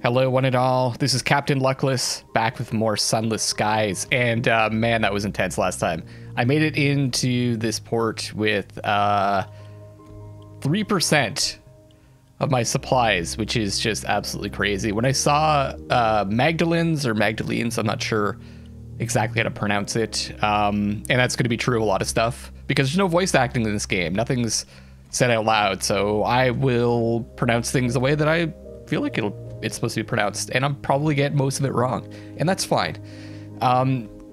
Hello, one and all. This is Captain Luckless, back with more Sunless Skies. And man, that was intense last time. I made it into this port with 3% of my supplies, which is just absolutely crazy. When I saw Magdalene's or Magdalene's, I'm not sure exactly how to pronounce it. And that's going to be true of a lot of stuff because there's no voice acting in this game. Nothing's said out loud. So I will pronounce things the way that I feel like it's supposed to be pronounced, and I'm probably get most of it wrong, and that's fine.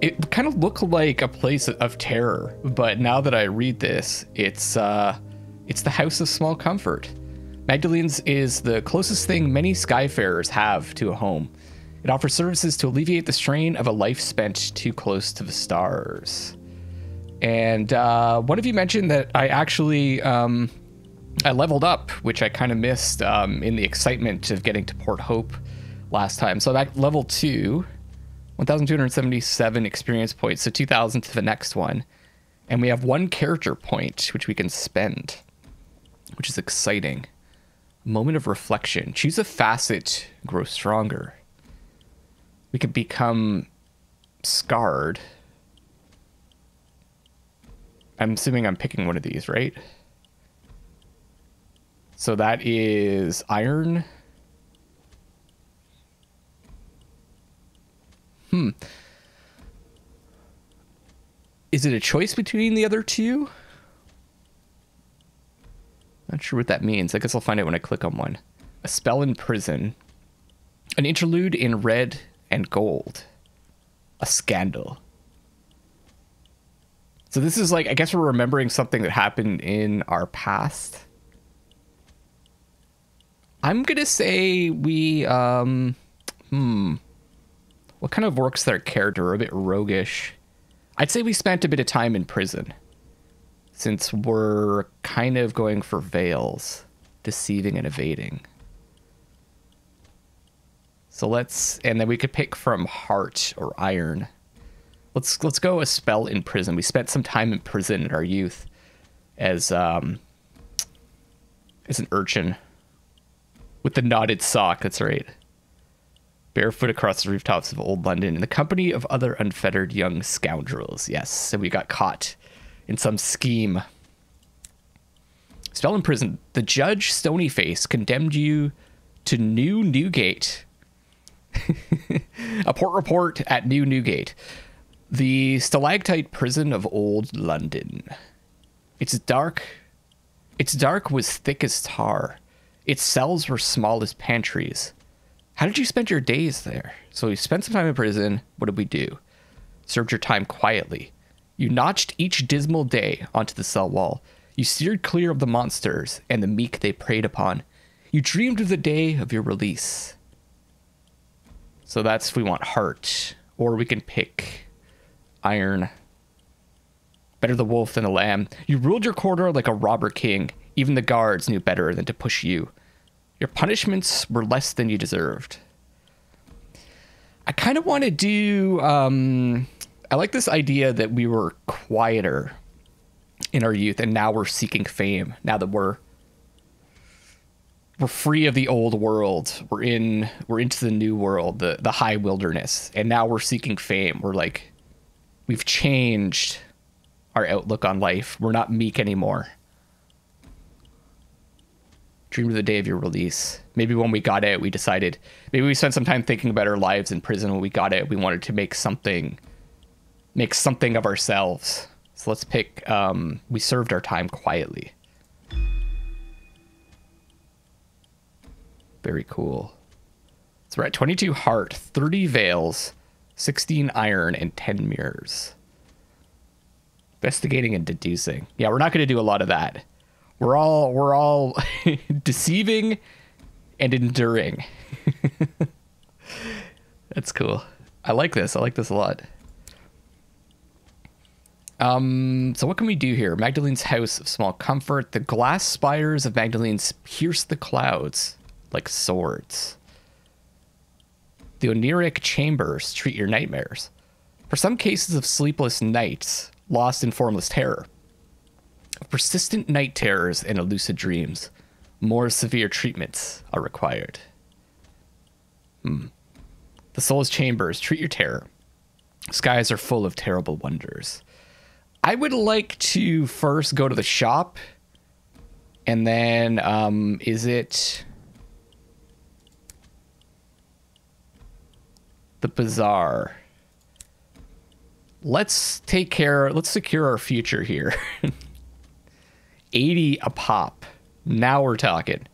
It kind of looked like a place of terror, but now that I read this, it's the House of Small Comfort. Magdalene's is the closest thing many skyfarers have to a home. It offers services to alleviate the strain of a life spent too close to the stars. And one of you mentioned that I actually I leveled up, which I kind of missed in the excitement of getting to Port Hope last time. So that level 2, 1,277 experience points, so 2,000 to the next one. And we have 1 character point, which we can spend, which is exciting. Moment of reflection. Choose a facet, grow stronger. We could become scarred. I'm assuming I'm picking one of these, right? So that is iron. Is it a choice between the other two? Not sure what that means. I guess I'll find out when I click on one. A spell in prison. An interlude in red and gold. A scandal. So this is like, I guess we're remembering something that happened in our past. I'm gonna say we, what kind of works their character? A bit roguish. I'd say we spent a bit of time in prison, since we're kind of going for veils, deceiving and evading. So let's, and then we could pick from heart or iron. Let's go a spell in prison. We spent some time in prison in our youth as an urchin. With the knotted sock, that's right. Barefoot across the rooftops of old London in the company of other unfettered young scoundrels. Yes, and we got caught in some scheme. Spell in prison. The judge, Stonyface, condemned you to New Newgate. A port report at New Newgate. The stalactite prison of old London. Its dark was thick as tar. Its cells were small as pantries. How did you spend your days there? So you spent some time in prison. What did we do? Served your time quietly. You notched each dismal day onto the cell wall. You steered clear of the monsters and the meek they preyed upon. You dreamed of the day of your release. So that's if we want heart. Or we can pick iron. Better the wolf than the lamb. You ruled your quarter like a robber king. Even the guards knew better than to push you. Your punishments were less than you deserved. I kind of want to do... I like this idea that we were quieter in our youth, and now we're seeking fame. Now that we're free of the old world. We're into the new world, the high wilderness, and now we're seeking fame. We're like, we've changed our outlook on life. We're not meek anymore. Dreamed of the day of your release. Maybe when we got out, we decided, maybe we spent some time thinking about our lives in prison. When we got out, we wanted to make something of ourselves. So let's pick, we served our time quietly. Very cool. So we're at 22 heart, 30 veils, 16 iron, and 10 mirrors. Investigating and deducing. Yeah, we're not going to do a lot of that. We're all deceiving and enduring. That's cool. I like this. I like this a lot. So what can we do here? Magdalene's House of Small Comfort. The glass spires of Magdalene's pierce the clouds like swords. The oniric chambers treat your nightmares. For some cases of sleepless nights, lost in formless terror. Of persistent night terrors and lucid dreams, more severe treatments are required. The soul's chambers. Treat your terror. Skies are full of terrible wonders. I would like to first go to the shop. And then, is it the Bazaar? Let's secure our future here. 80 a pop. Now we're talking.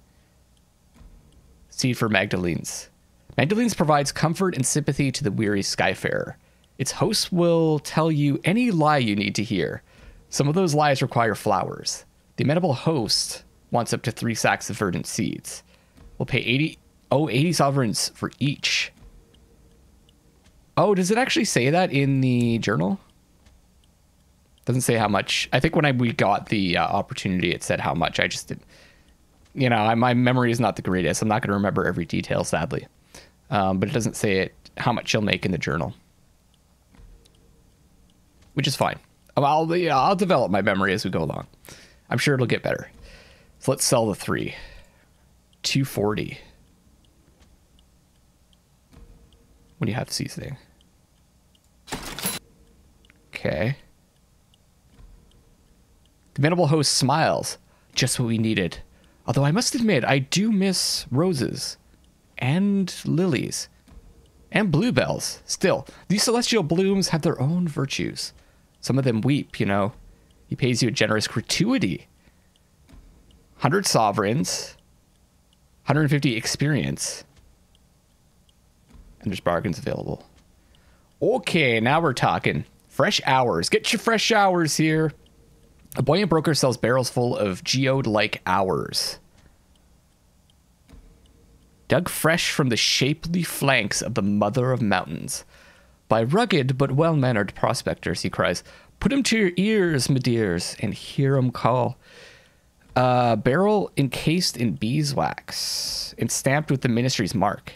Seed for Magdalene's. Magdalene's provides comfort and sympathy to the weary Skyfarer. Its host will tell you any lie you need to hear. Some of those lies require flowers. The Amenable host wants up to 3 sacks of verdant seeds. We'll pay 80 sovereigns for each. Oh, does it actually say that in the journal? Doesn't say how much. I think when we got the opportunity, it said how much. I just didn't. You know, my memory is not the greatest. I'm not going to remember every detail, sadly. But it doesn't say how much you'll make in the journal. Which is fine. I'll develop my memory as we go along. I'm sure it'll get better. So let's sell the 3. 240. When you have seasoning. Okay. The Amenable host smiles. Just what we needed. Although I must admit, I do miss roses. And lilies. And bluebells. Still, these celestial blooms have their own virtues. Some of them weep, you know. He pays you a generous gratuity. 100 sovereigns. 150 experience. And there's bargains available. Okay, now we're talking. Fresh hours. Get your fresh hours here. A buoyant broker sells barrels full of geode-like hours. Dug fresh from the shapely flanks of the mother of mountains. By rugged but well-mannered prospectors, he cries, put 'em to your ears, me dears, and hear 'em call. Barrel encased in beeswax and stamped with the ministry's mark.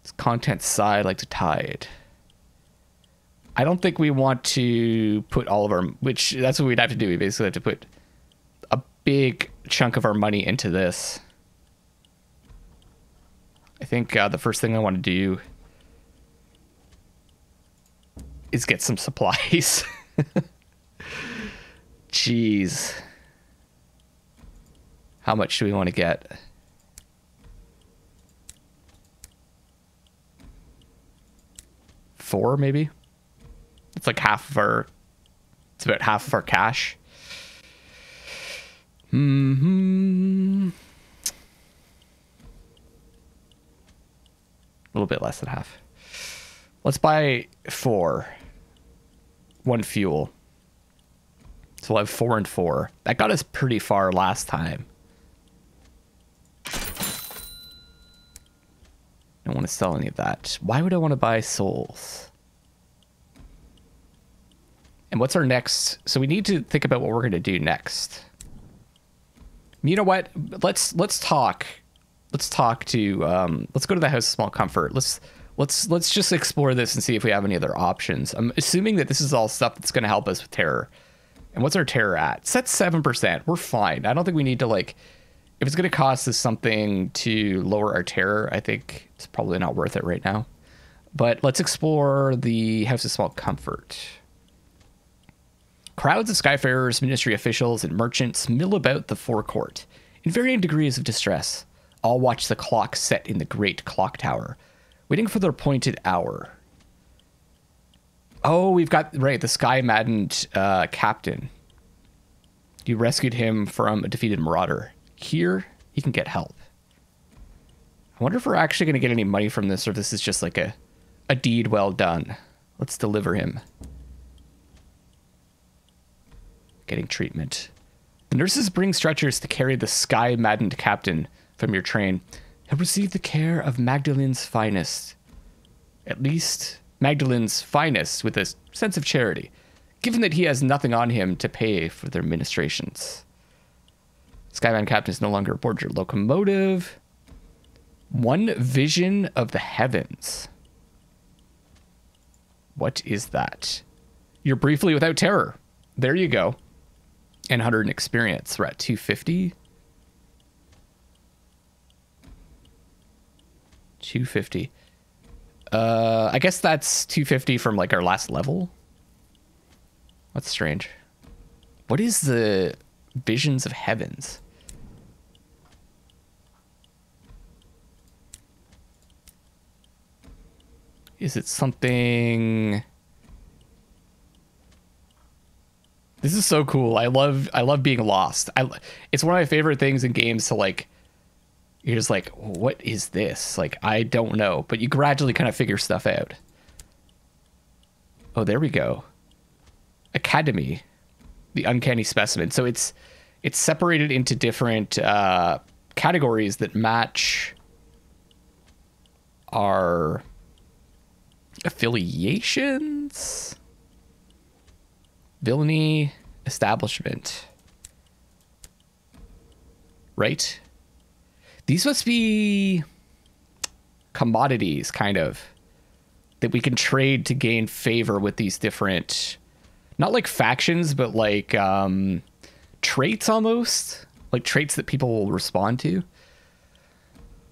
Its contents sigh like the tide. I don't think we want to put all of our, which that's what we'd have to do. We basically have to put a big chunk of our money into this. I think the first thing I want to do is get some supplies. Jeez. How much do we want to get? $4 maybe? It's like half of our, it's about half of our cash. A little bit less than half. Let's buy 4. 1 fuel. So we'll have 4 and 4. That got us pretty far last time. I don't want to sell any of that. Why would I want to buy souls? And what's our next? So we need to think about what we're going to do next. You know what? Let's talk. Let's talk to. Let's go to the House of Small Comfort. Let's just explore this and see if we have any other options. I'm assuming that this is all stuff that's going to help us with terror. And what's our terror at? It's at 7%. We're fine. I don't think we need to like. If it's going to cost us something to lower our terror, I think it's probably not worth it right now. But let's explore the House of Small Comfort. Crowds of Skyfarers, ministry officials, and merchants mill about the forecourt in varying degrees of distress. All watch the clock set in the great clock tower, waiting for their appointed hour. Oh, we've got, right, the sky-maddened captain. You rescued him from a defeated marauder. Here, he can get help. I wonder if we're actually going to get any money from this, or if this is just like a deed well done. Let's deliver him. Getting treatment. The nurses bring stretchers to carry the sky-maddened captain from your train. He'll receive the care of Magdalene's finest. At least Magdalene's finest with a sense of charity, given that he has nothing on him to pay for their ministrations. Skyman Captain is no longer aboard your locomotive. One vision of the heavens. What is that? You're briefly without terror. There you go. And 100 in experience. We're at 250. 250. I guess that's 250 from like our last level. That's strange. What is the Visions of Heavens? Is it something? This is so cool. I love being lost. It's one of my favorite things in games to like, you're just like, what is this? Like, I don't know, but you gradually kind of figure stuff out. Oh, there we go. Academy, the uncanny specimen. So it's separated into different categories that match our affiliations. Villainy, establishment. Right? These must be commodities, kind of, that we can trade to gain favor with these different, not like factions, but like traits almost, like traits that people will respond to.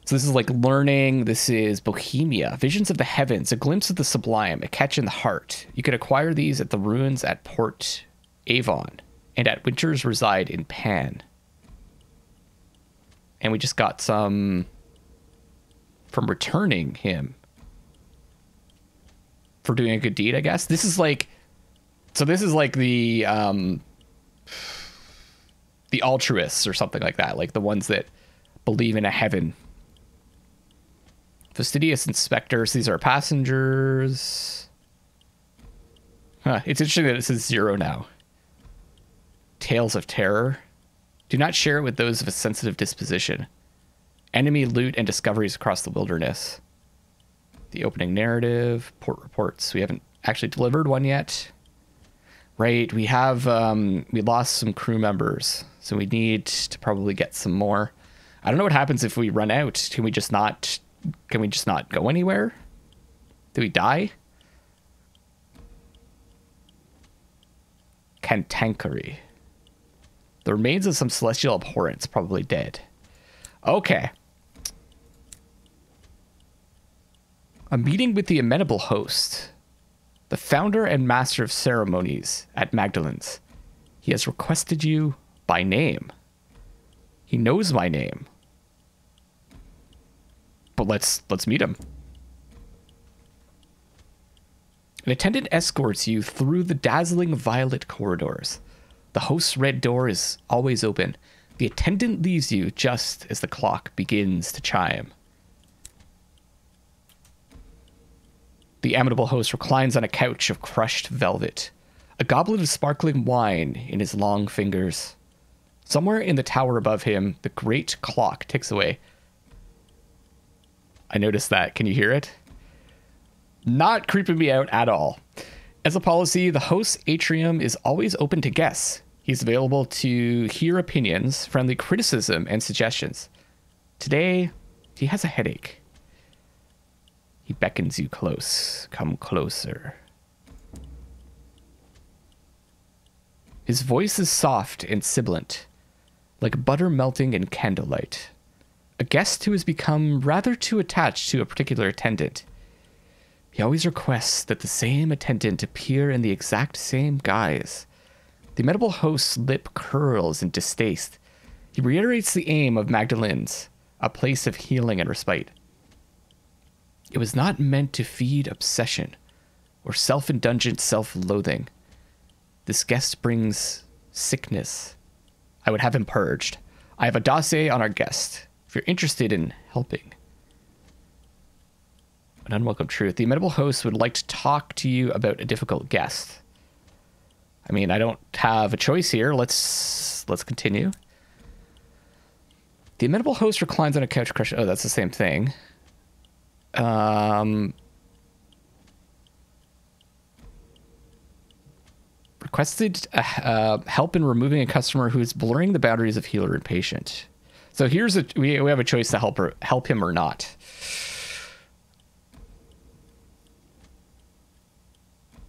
So this is like learning. This is Bohemia, Visions of the Heavens, a glimpse of the sublime, a catch in the heart. You can acquire these at the ruins at Port Avon and at Winters Reside in Pan. And we just got some from returning him for doing a good deed, I guess. This is like, so this is like the altruists or something like that, like the ones that believe in a heaven. Fastidious inspectors. These are passengers. Huh. It's interesting that it says 0 now. Tales of terror. Do not share it with those of a sensitive disposition. Enemy loot and discoveries across the wilderness. The opening narrative. Port reports. We haven't actually delivered one yet. Right. We have, we lost some crew members, so we need to probably get some more. I don't know what happens if we run out. Can we just not go anywhere? Do we die? Cantankery. The remains of some celestial abhorrence, probably dead. Okay. A meeting with the Amenable host, the founder and master of ceremonies at Magdalene's. He has requested you by name. He knows my name. But let's meet him. An attendant escorts you through the dazzling violet corridors. The host's red door is always open. The attendant leaves you just as the clock begins to chime. The amiable host reclines on a couch of crushed velvet, a goblet of sparkling wine in his long fingers. Somewhere in the tower above him, the great clock ticks away. I noticed that. Can you hear it? Not creeping me out at all. As a policy, the host's atrium is always open to guests. He's available to hear opinions, friendly criticism, and suggestions. Today, he has a headache. He beckons you close. Come closer. His voice is soft and sibilant, like butter melting in candlelight. A guest who has become rather too attached to a particular attendant. He always requests that the same attendant appear in the exact same guise. The amenable host's lip curls in distaste. He reiterates the aim of Magdalene's, a place of healing and respite. It was not meant to feed obsession or self-indulgent self-loathing. This guest brings sickness. I would have him purged. I have a dossier on our guest, if you're interested in helping. An unwelcome truth. The amenable host would like to talk to you about a difficult guest. I mean, I don't have a choice here. Let's continue. The amenable host reclines on a couch crushed. Oh, that's the same thing. Requested help in removing a customer who is blurring the boundaries of healer and patient. So here's we have a choice to help him or not.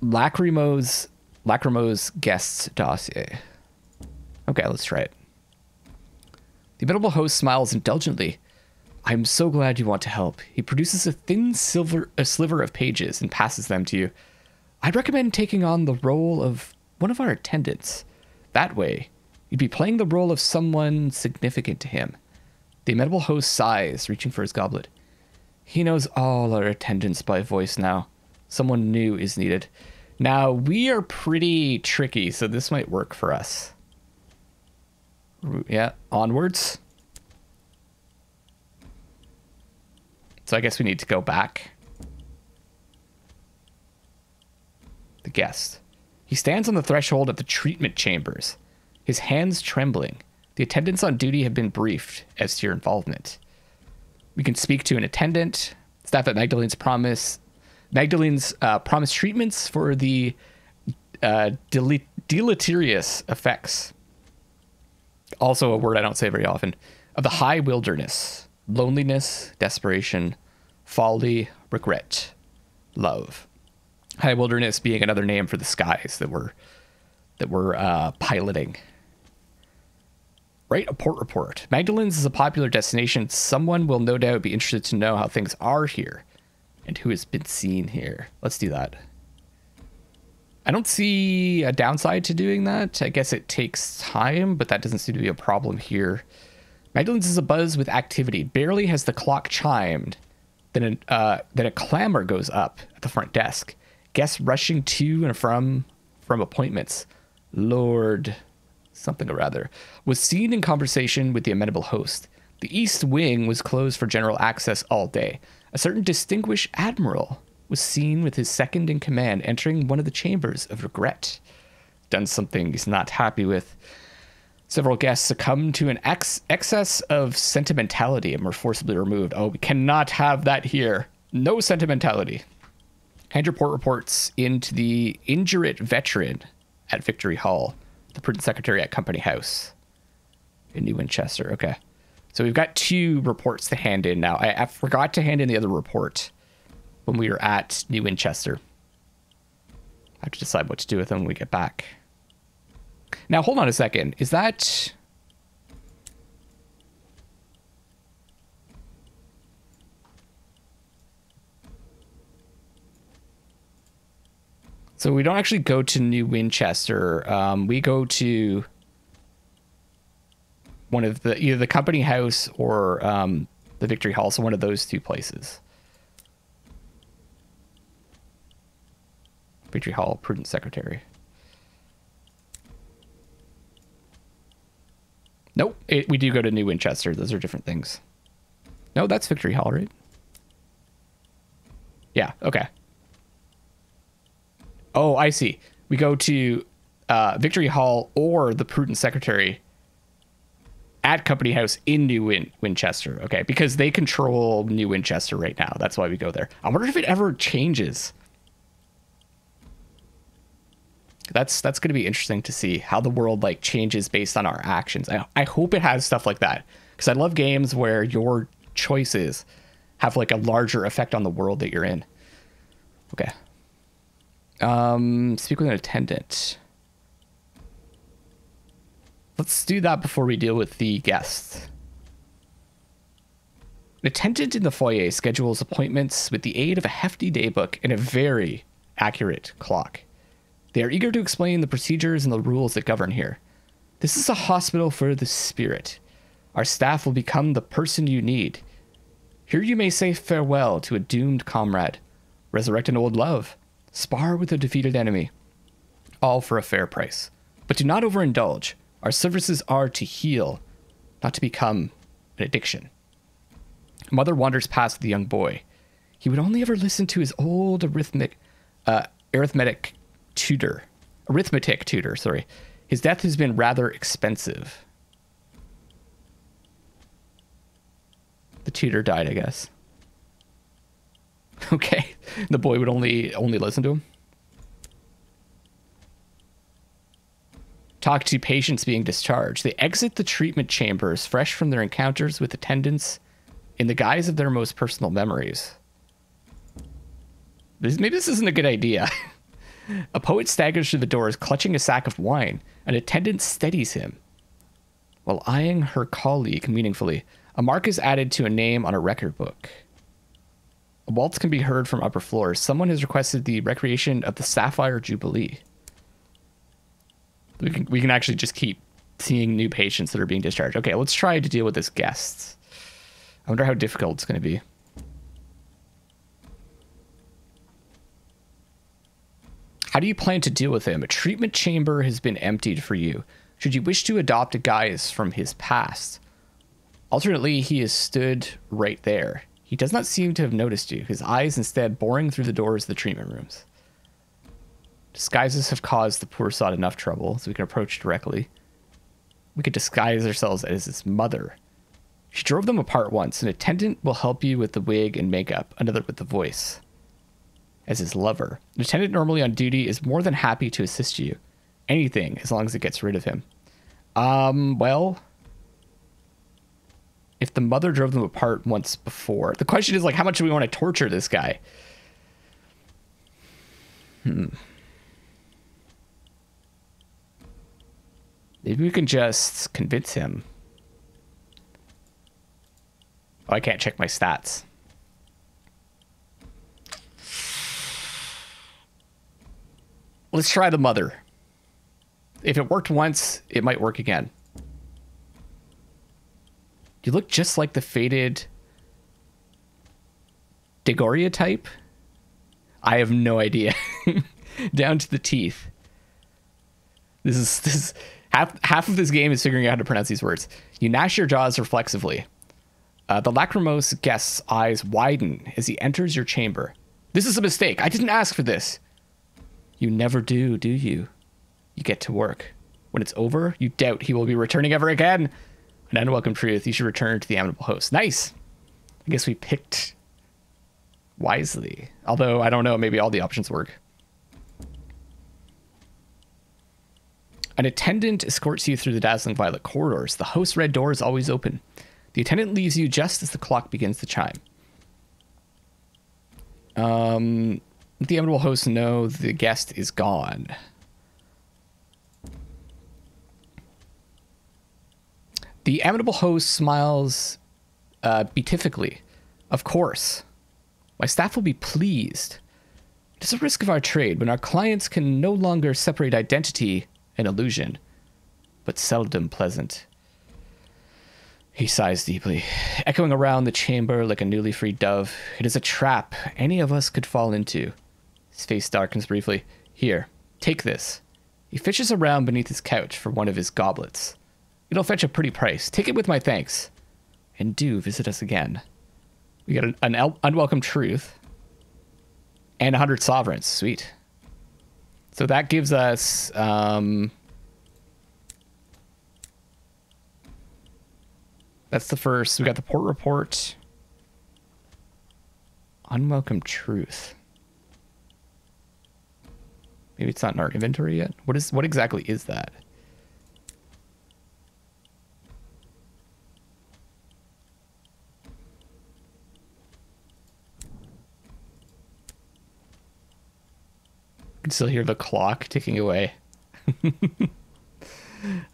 Lacrimo's guest's dossier. Okay, let's try it. The amenable host smiles indulgently. I'm so glad you want to help. He produces a thin sliver of pages and passes them to you. I'd recommend taking on the role of one of our attendants. That way, you'd be playing the role of someone significant to him. The amenable host sighs, reaching for his goblet. He knows all our attendants by voice now. Someone new is needed. Now, we are pretty tricky, so this might work for us. Yeah, onwards. So I guess we need to go back. The guest. He stands on the threshold of the treatment chambers, his hands trembling. The attendants on duty have been briefed as to your involvement. We can speak to an attendant. Staff at Magdalene's promise treatments for the deleterious effects. Also a word I don't say very often. Of the high wilderness, loneliness, desperation, folly, regret, love. High wilderness being another name for the skies that we're piloting. Write a port report. Magdalene's is a popular destination. Someone will no doubt be interested to know how things are here and who has been seen here. Let's do that. I don't see a downside to doing that. I guess it takes time, but that doesn't seem to be a problem here. Magdalene's is abuzz with activity. Barely has the clock chimed, then a clamor goes up at the front desk. Guests rushing to and from appointments. Lord something or other was seen in conversation with the amenable host. The east wing was closed for general access all day. A certain distinguished admiral was seen with his second in command entering one of the chambers of regret. Done something he's not happy with. Several guests succumbed to an excess of sentimentality and were forcibly removed. Oh, we cannot have that here. No sentimentality. Hand your port reports into the injurate veteran at Victory Hall, the prudent secretary at Company House in New Winchester. Okay. So we've got 2 reports to hand in now. I forgot to hand in the other report when we were at New Winchester. I have to decide what to do with them when we get back. Now, hold on a second. Is that... So we don't actually go to New Winchester. We go to one of the either the Company House or the Victory Hall. So one of those 2 places. Victory Hall, Prudent Secretary. Nope, we do go to New Winchester. Those are different things. No, that's Victory Hall, right? Yeah, okay. Oh, I see. We go to Victory Hall or the Prudent Secretary at Company House in New Winchester. Okay, because they control New Winchester right now. That's why we go there. I wonder if it ever changes. That's going to be interesting to see how the world like changes based on our actions. I hope it has stuff like that, because I love games where your choices have like a larger effect on the world that you're in. Okay. Speak with an attendant. Let's do that before we deal with the guests. An attendant in the foyer schedules appointments with the aid of a hefty daybook and a very accurate clock. They are eager to explain the procedures and the rules that govern here. This is a hospital for the spirit. Our staff will become the person you need. Here you may say farewell to a doomed comrade, resurrect an old love, spar with a defeated enemy, all for a fair price. But do not overindulge. Our services are to heal, not to become an addiction. A mother wanders past the young boy. He would only ever listen to his old arithmetic tutor. Sorry. His death has been rather expensive. The tutor died, I guess. Okay. The boy would only listen to him. Talk to patients being discharged. They exit the treatment chambers fresh from their encounters with attendants in the guise of their most personal memories. Maybe this isn't a good idea. A poet staggers through the doors, clutching a sack of wine. An attendant steadies him while eyeing her colleague meaningfully. A mark is added to a name on a record book. A waltz can be heard from upper floors. Someone has requested the recreation of the Sapphire Jubilee. We can actually just keep seeing new patients that are being discharged. Okay, let's try to deal with this guest. I wonder how difficult it's going to be. How do you plan to deal with him? A treatment chamber has been emptied for you. Should you wish to adopt a guise from his past? Alternately, he has stood right there. He does not seem to have noticed you, his eyes instead boring through the doors of the treatment rooms. Disguises have caused the poor sod enough trouble, so we can approach directly. We could disguise ourselves as his mother. She drove them apart once. An attendant will help you with the wig and makeup, another with the voice. As his lover. An attendant normally on duty is more than happy to assist you. Anything, as long as it gets rid of him. Well... If the mother drove them apart once before. The question is, like, how much do we want to torture this guy? Maybe we can just convince him. Oh, I can't check my stats. Let's try the mother. If it worked once, it might work again. You look just like the faded Dagoria type. I have no idea. Down to the teeth. This is half of this game is figuring out how to pronounce these words. You gnash your jaws reflexively. The lachrymose guest's eyes widen as he enters your chamber. This is a mistake. I didn't ask for this. You never do you? You get to work. When it's over, you doubt he will be returning ever again. An unwelcome truth. You should return to the amenable host. Nice. I guess we picked wisely. Although, I don't know. Maybe all the options work. An attendant escorts you through the dazzling violet corridors. The host's red door is always open. The attendant leaves you just as the clock begins to chime. The amenable host know the guest is gone. The amenable host smiles beatifically. Of course. My staff will be pleased. It is a risk of our trade when our clients can no longer separate identity and illusion, but seldom pleasant. He sighs deeply, echoing around the chamber like a newly freed dove. It is a trap any of us could fall into. His face darkens briefly. Here, take this. He fishes around beneath his couch for one of his goblets. It'll fetch a pretty price. Take it with my thanks. And do visit us again. We got an unwelcome truth. And 100 sovereigns. Sweet. So that gives us... that's the first. We got the port report. Unwelcome truth. Maybe it's not in our inventory yet. What exactly is that? I can still hear the clock ticking away.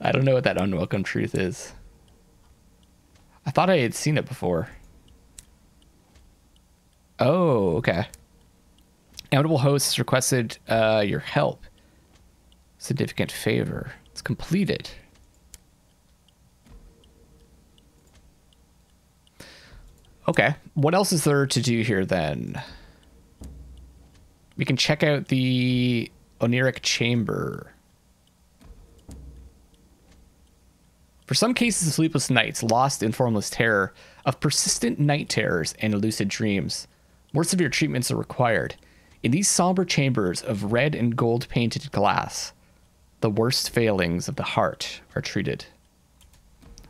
I don't know what that unwelcome truth is. I thought I had seen it before. Oh, okay. Amenable hosts requested your help. Significant favor. It's completed. Okay. What else is there to do here then? We can check out the Oniric Chamber. For some cases of sleepless nights, lost in formless terror, of persistent night terrors and elusive dreams, more severe treatments are required. In these somber chambers of red and gold painted glass, the worst failings of the heart are treated.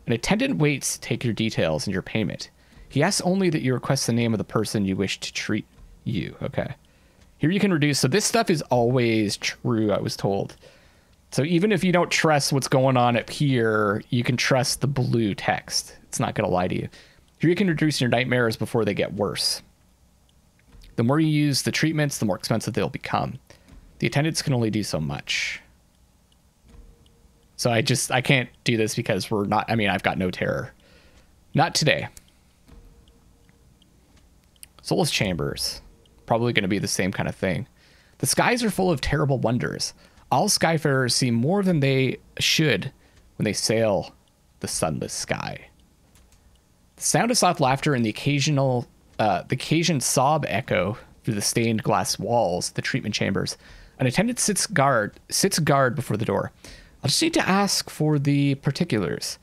An attendant waits to take your details and your payment. He asks only that you request the name of the person you wish to treat you. Okay. Here you can reduce. So this stuff is always true, I was told. So even if you don't trust what's going on up here, you can trust the blue text. It's not going to lie to you. Here you can reduce your nightmares before they get worse. The more you use the treatments, the more expensive they'll become. The attendants can only do so much. So I can't do this because we're not, I mean, I've got no terror Not today. Soulless chambers. Probably going to be the same kind of thing. The skies are full of terrible wonders. All skyfarers see more than they should when they sail the sunless sky. The sound of soft laughter and the occasion sob echo through the stained glass walls of the treatment chambers. An attendant sits guard before the door. I'll just need to ask for the particulars.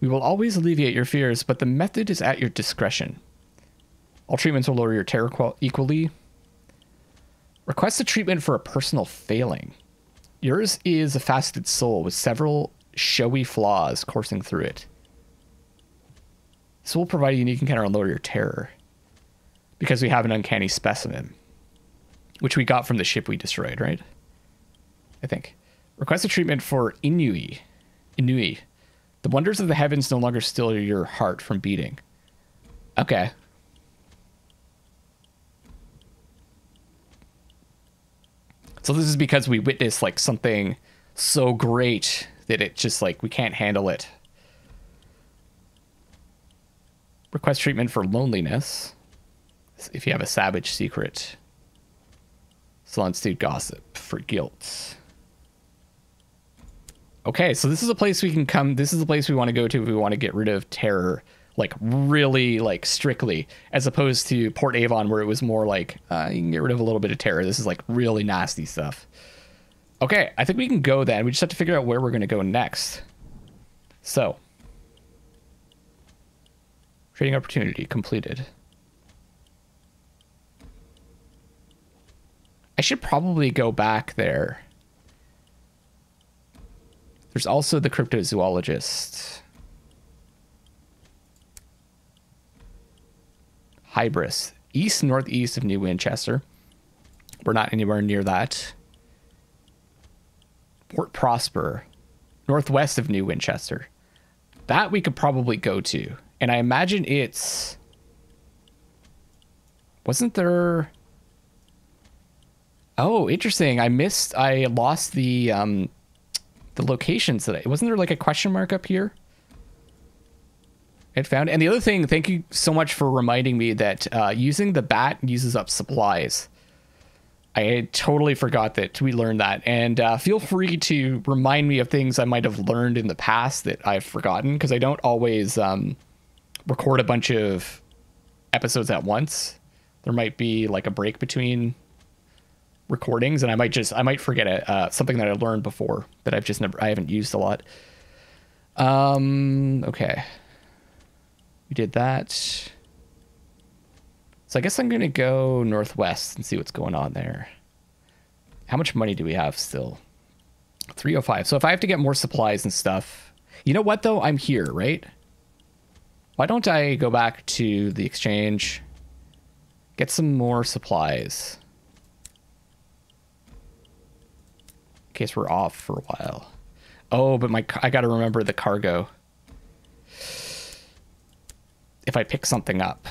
We will always alleviate your fears, but the method is at your discretion. All treatments will lower your terror equally. Request a treatment for a personal failing. Yours is a faceted soul with several showy flaws coursing through it. This will provide a unique encounter and lower your terror. Because we have an uncanny specimen. Which we got from the ship we destroyed, right? I think. Request a treatment for Inui. The wonders of the heavens no longer still your heart from beating. Okay. So this is because we witnessed like something so great that it just like we can't handle it. Request treatment for loneliness. If you have a savage secret. Salon-Steed gossip for guilt. Okay, so this is a place we can come. This is a place we want to go to if we want to get rid of terror, like really like strictly, as opposed to Port Avon where it was more like you can get rid of a little bit of terror. This is like really nasty stuff. Okay, I think we can go then. We just have to figure out where we're going to go next. So, trading opportunity completed. I should probably go back there. There's also the cryptozoologist. Hybris. East-northeast of New Winchester. We're not anywhere near that. Port Prosper. Northwest of New Winchester. That we could probably go to. And I imagine it's... Wasn't there... Oh, interesting. I lost the locations today. Wasn't there like a question mark up here? It found. And the other thing, thank you so much for reminding me that using the bat uses up supplies. I had totally forgot that we learned that. And feel free to remind me of things I might have learned in the past that I've forgotten, because I don't always record a bunch of episodes at once. There might be like a break between recordings, and I might forget something that I learned before that I haven't used a lot. Okay. We did that. So I guess I'm gonna go northwest and see what's going on there. How much money do we have still? 305. So if I have to get more supplies and stuff, you know what though? I'm here, right? Why don't I go back to the exchange, get some more supplies? In case we're off for a while. Oh, but I gotta remember the cargo. If I pick something up.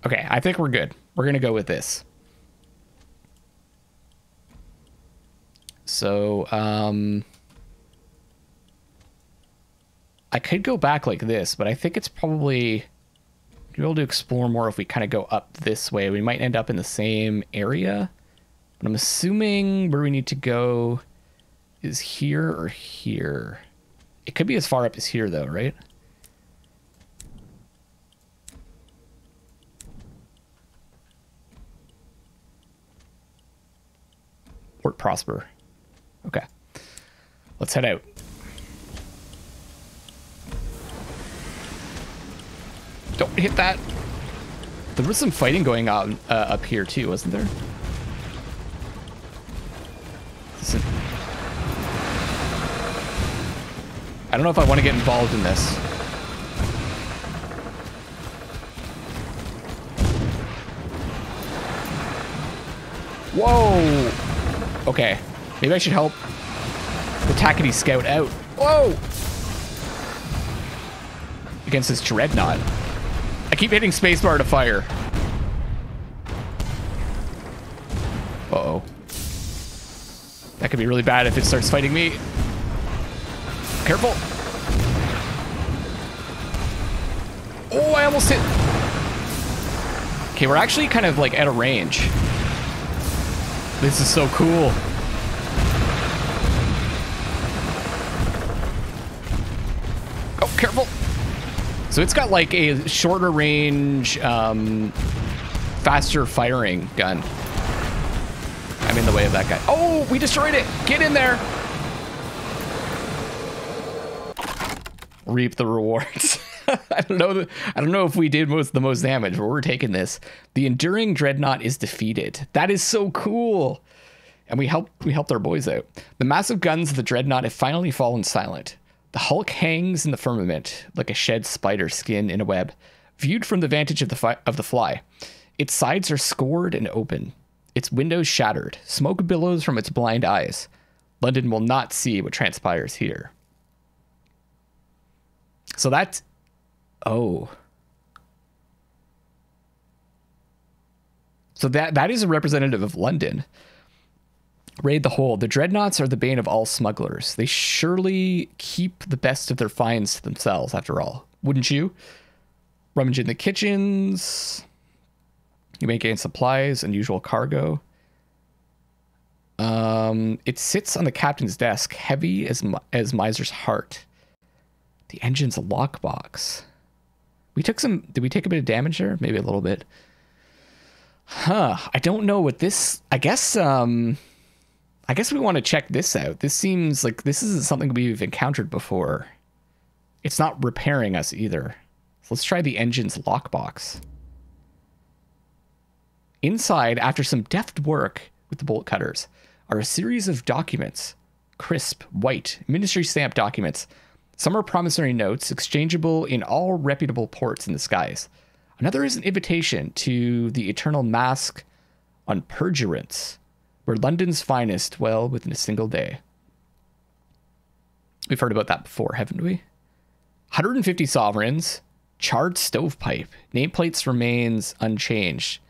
Okay, I think we're good. We're gonna go with this. So, I could go back like this, but I think it's probably... We'll be able to explore more if we kind of go up this way. We might end up in the same area. But I'm assuming where we need to go is here or here. It could be as far up as here though, right? Port Prosper. Okay. Let's head out. Don't hit that. There was some fighting going on up here too, wasn't there? I don't know if I want to get involved in this. Whoa! Okay. Maybe I should help the Tackety Scout out. Whoa! Against this Dreadnought. I keep hitting spacebar to fire. Uh-oh. That could be really bad if it starts fighting me. Careful. Oh, I almost hit. Okay, we're actually kind of like out of range. This is so cool. Oh, careful. So it's got like a shorter range, faster firing gun. I'm in the way of that guy. Oh, we destroyed it. Get in there. Reap the rewards. I don't know if we did the most damage, but we're taking this. The enduring dreadnought is defeated. That is so cool. And we helped our boys out. The massive guns of the dreadnought have finally fallen silent. The hulk hangs in the firmament like a shed spider skin in a web, viewed from the vantage of the fly. Its sides are scored and open. Its windows shattered. Smoke billows from its blind eyes. London will not see what transpires here. So that's... Oh. So that is a representative of London. Raid the hold. The dreadnoughts are the bane of all smugglers. They surely keep the best of their finds to themselves, after all. Wouldn't you? Rummage in the kitchens. You may gain supplies, unusual cargo. It sits on the captain's desk, heavy as miser's heart. The engine's a lockbox. Did we take a bit of damage there? Maybe a little bit. Huh. I don't know what this... I guess we want to check this out. This seems like this isn't something we've encountered before. It's not repairing us either. So let's try the engine's lockbox. Inside, after some deft work with the bolt cutters, are a series of documents. Crisp, white, ministry stamp documents. Some are promissory notes, exchangeable in all reputable ports in the skies. Another is an invitation to the eternal masque on perjurance, where London's finest dwell within a single day. We've heard about that before, haven't we? 150 sovereigns, charred stovepipe, nameplates remains unchanged.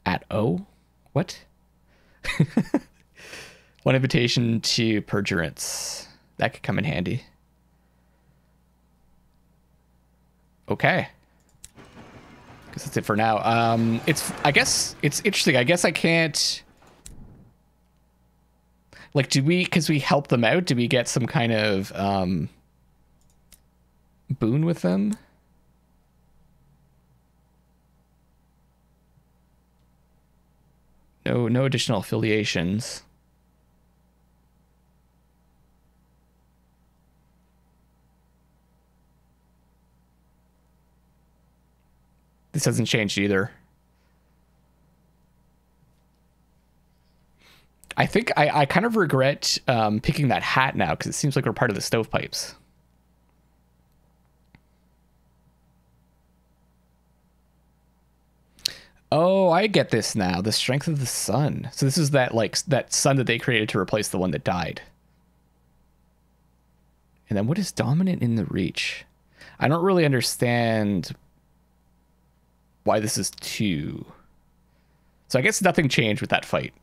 At O? What? One invitation to perjurance. That could come in handy. Okay. Guess that's it for now. I guess it's interesting. I guess I can't... Like, because we help them out, do we get some kind of boon with them? No additional affiliations. This hasn't changed either. I think I kind of regret picking that hat now because it seems like we're part of the stovepipes. Oh, I get this now. The strength of the sun. So this is that sun that they created to replace the one that died. And then what is dominant in the reach? I don't really understand why this is 2. So I guess nothing changed with that fight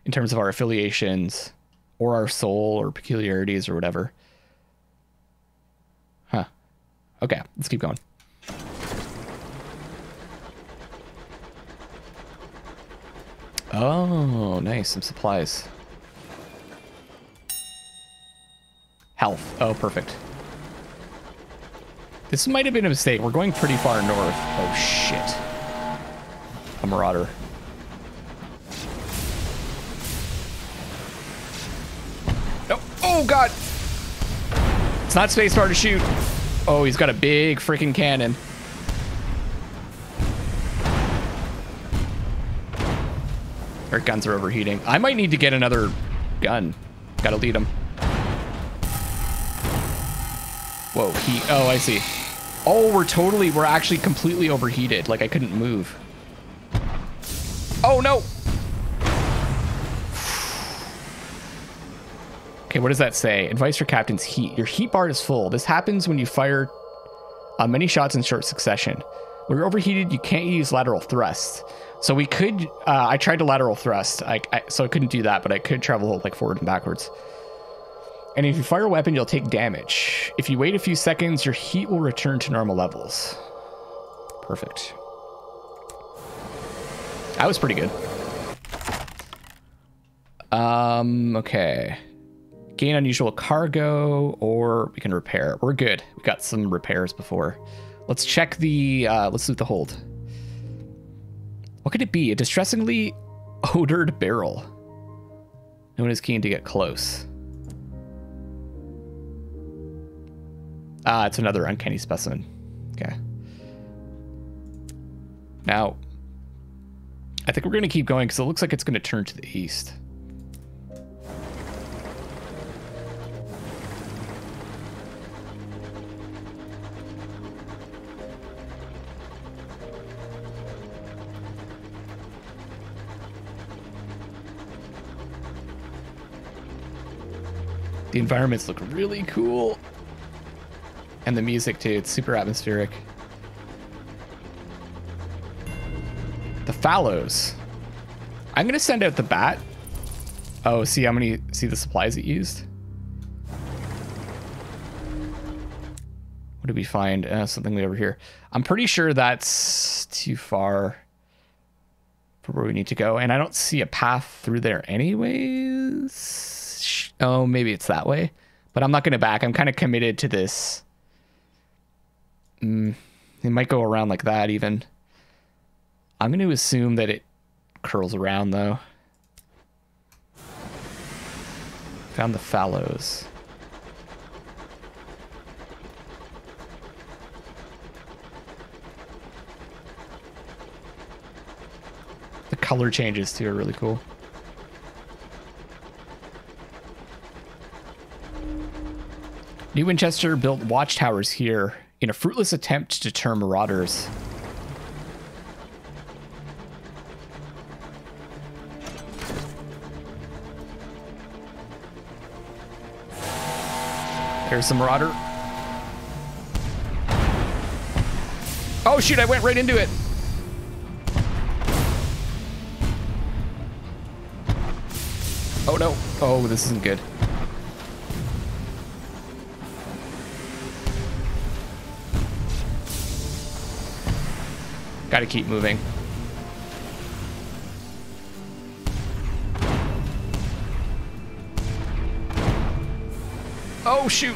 in terms of our affiliations or our soul or peculiarities or whatever. Huh. Okay, let's keep going. Oh, nice. Some supplies. Health. Oh, perfect. This might have been a mistake. We're going pretty far north. Oh, shit. A Marauder. No. Oh, God. It's not spacebar to shoot. Oh, he's got a big freaking cannon. Our guns are overheating. I might need to get another gun. Gotta lead him. Whoa, oh, I see. Oh, we're actually completely overheated. Like I couldn't move. Oh, no. Okay, what does that say? Advice for Captain's heat. Your heat bar is full. This happens when you fire many shots in short succession. When you're overheated, you can't use lateral thrust. So we could, I tried to lateral thrust, so I couldn't do that, but I could travel like forward and backwards. And if you fire a weapon, you'll take damage. If you wait a few seconds, your heat will return to normal levels. Perfect. That was pretty good. Okay. Gain unusual cargo, or we can repair. We're good. We got some repairs before. Let's check the, let's loot the hold. What could it be? A distressingly odored barrel. No one is keen to get close. It's another uncanny specimen. Okay. Now, I think we're going to keep going because it looks like it's going to turn to the east. The environments look really cool. And the music too, it's super atmospheric. The fallows. I'm gonna send out the bat. Oh, see how many, see the supplies it used? What did we find? Something way over here. I'm pretty sure that's too far for where we need to go. And I don't see a path through there anyways. Oh, maybe it's that way. But I'm not gonna back. I'm kind of committed to this. It might go around like that even. I'm going to assume that it curls around though. Found the fallows. The color changes too are really cool. New Winchester built watchtowers here in a fruitless attempt to deter marauders. There's the marauder. Oh shoot, I went right into it. Oh no. Oh, this isn't good. Gotta keep moving. Oh, shoot.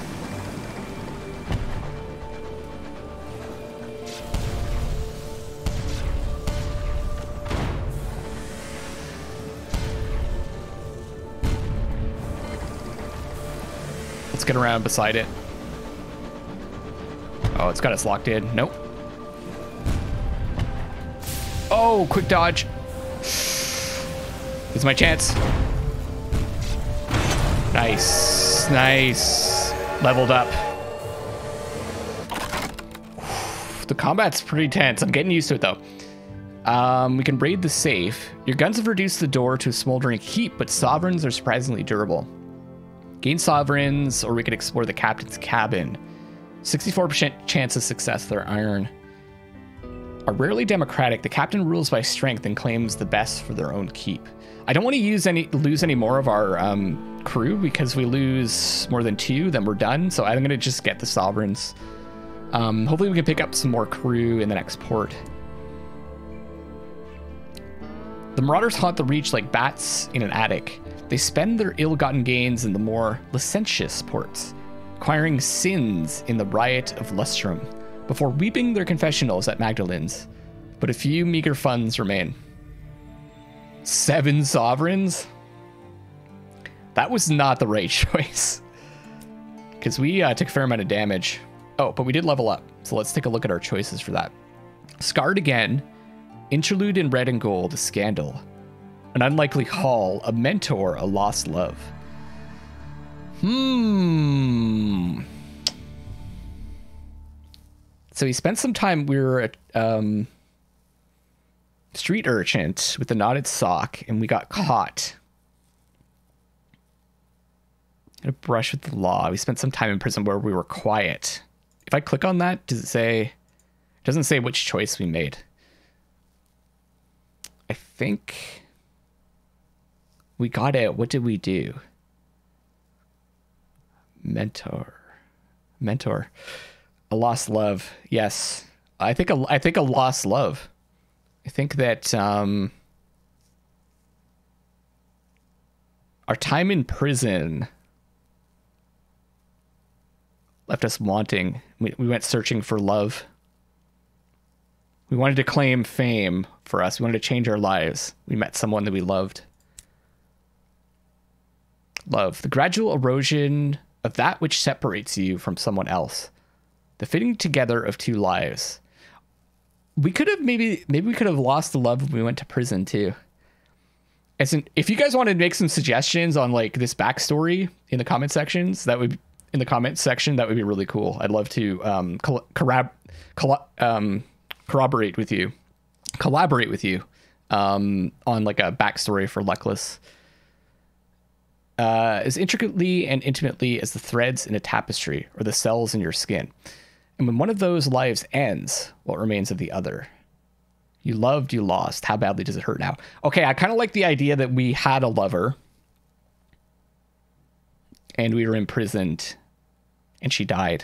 Let's get around beside it. Oh, it's got us locked in. Nope. Oh, quick dodge. It's my chance. Nice. Nice. Leveled up. The combat's pretty tense. I'm getting used to it, though. We can raid the safe. Your guns have reduced the door to a smoldering heap, but sovereigns are surprisingly durable. Gain sovereigns, or we could explore the captain's cabin. 64% chance of success with our iron. Are rarely democratic. The captain rules by strength and claims the best for their own keep. I don't want to lose any more of our crew, because we lose more than 2, then we're done. So I'm going to just get the sovereigns. Hopefully we can pick up some more crew in the next port. The marauders haunt the reach like bats in an attic. They spend their ill-gotten gains in the more licentious ports, acquiring sins in the riot of lustrum, before weeping their confessionals at Magdalene's. But a few meager funds remain. 7 sovereigns? That was not the right choice. Because we took a fair amount of damage. Oh, but we did level up. So let's take a look at our choices for that. Scarred again. Interlude in red and gold, a scandal. An unlikely haul, a mentor, a lost love. So he spent some time, we were at street urchin with the knotted sock, and we got caught. Had a brush with the law. We spent some time in prison where we were quiet. If I click on that, does it say, it doesn't say which choice we made. I think we got it. What did we do? Mentor. Mentor. A lost love. Yes. I think a lost love. I think that our time in prison left us wanting. We went searching for love. We wanted to claim fame for us. We wanted to change our lives. We met someone that we loved. Love. The gradual erosion of that which separates you from someone else. The fitting together of two lives. We could have maybe we could have lost the love when we went to prison too. As in, if you guys want to make some suggestions on like this backstory in the comment sections, that would that would be really cool. I'd love to collaborate with you on like a backstory for Luckless. As intricately and intimately as the threads in a tapestry or the cells in your skin. And when one of those lives ends, what remains of the other? You loved, you lost. How badly does it hurt now? Okay, I kind of like the idea that we had a lover and we were imprisoned and she died.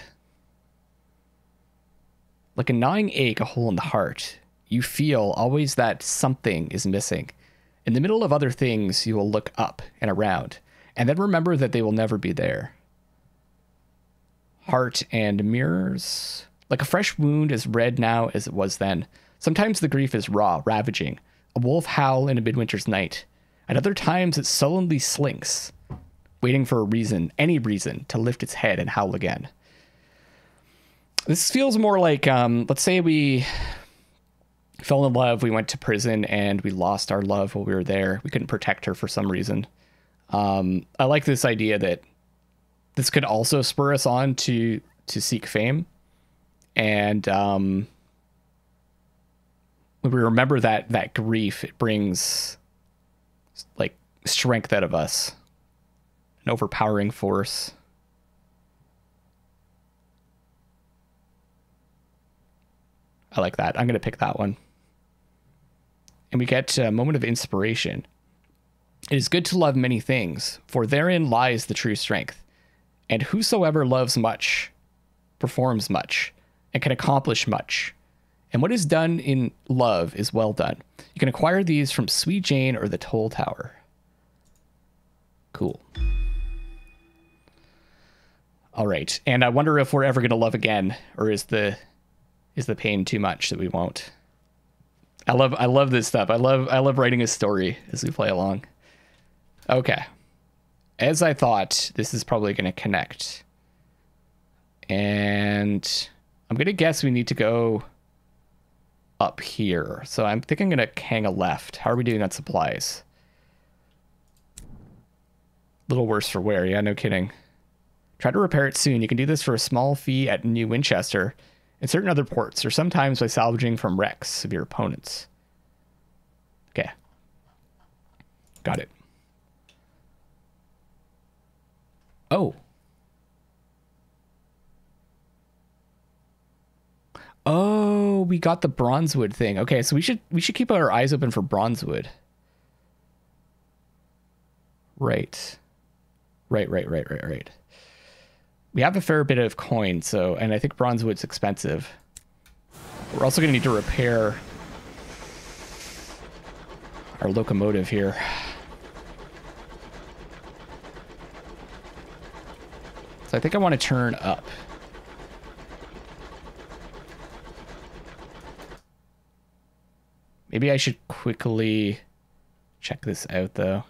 Like a gnawing ache, a hole in the heart. You feel always that something is missing. In the middle of other things, you will look up and around, and then remember that they will never be there. Heart and mirrors. Like a fresh wound, as red now as it was then. Sometimes the grief is raw, ravaging. A wolf howl in a midwinter's night. At other times it sullenly slinks, waiting for a reason, any reason, to lift its head and howl again. This feels more like, let's say we fell in love, we went to prison, and we lost our love while we were there. We couldn't protect her for some reason. I like this idea that this could also spur us on to seek fame. And when we remember that grief, it brings like strength out of us, an overpowering force. I like that. I'm going to pick that one. And we get a moment of inspiration. It is good to love many things, for therein lies the true strength. And whosoever loves much, performs much, and can accomplish much. And what is done in love is well done. You can acquire these from Sweet Jane or the Toll Tower. Cool. All right. And I wonder if we're ever going to love again, or is the pain too much that we won't? I love this stuff. I love writing a story as we play along. Okay. As I thought, this is probably going to connect. And I'm going to guess we need to go up here. So I'm thinking I'm going to hang a left. How are we doing on supplies? A little worse for wear. Yeah, no kidding. Try to repair it soon. You can do this for a small fee at New Winchester and certain other ports, or sometimes by salvaging from wrecks of your opponents. Okay. Got it. Oh. Oh, we got the bronzewood thing. Okay, so we should keep our eyes open for bronzewood. Right. Right. We have a fair bit of coin, so, and I think bronzewood's expensive. We're also going to need to repair our locomotive here. So I think I want to turn up. Maybe I should quickly check this out though.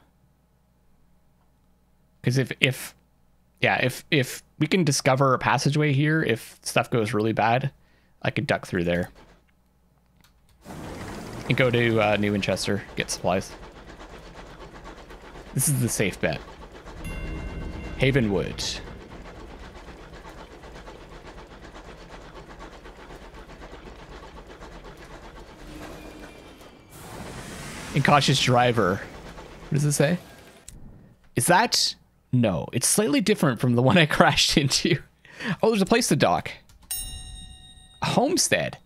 Because if we can discover a passageway here, if stuff goes really bad, I could duck through there. And go to New Winchester, get supplies. This is the safe bet. Havenwood. Incautious driver. What does it say? Is that... No, it's slightly different from the one I crashed into. Oh, there's a place to dock. A homestead.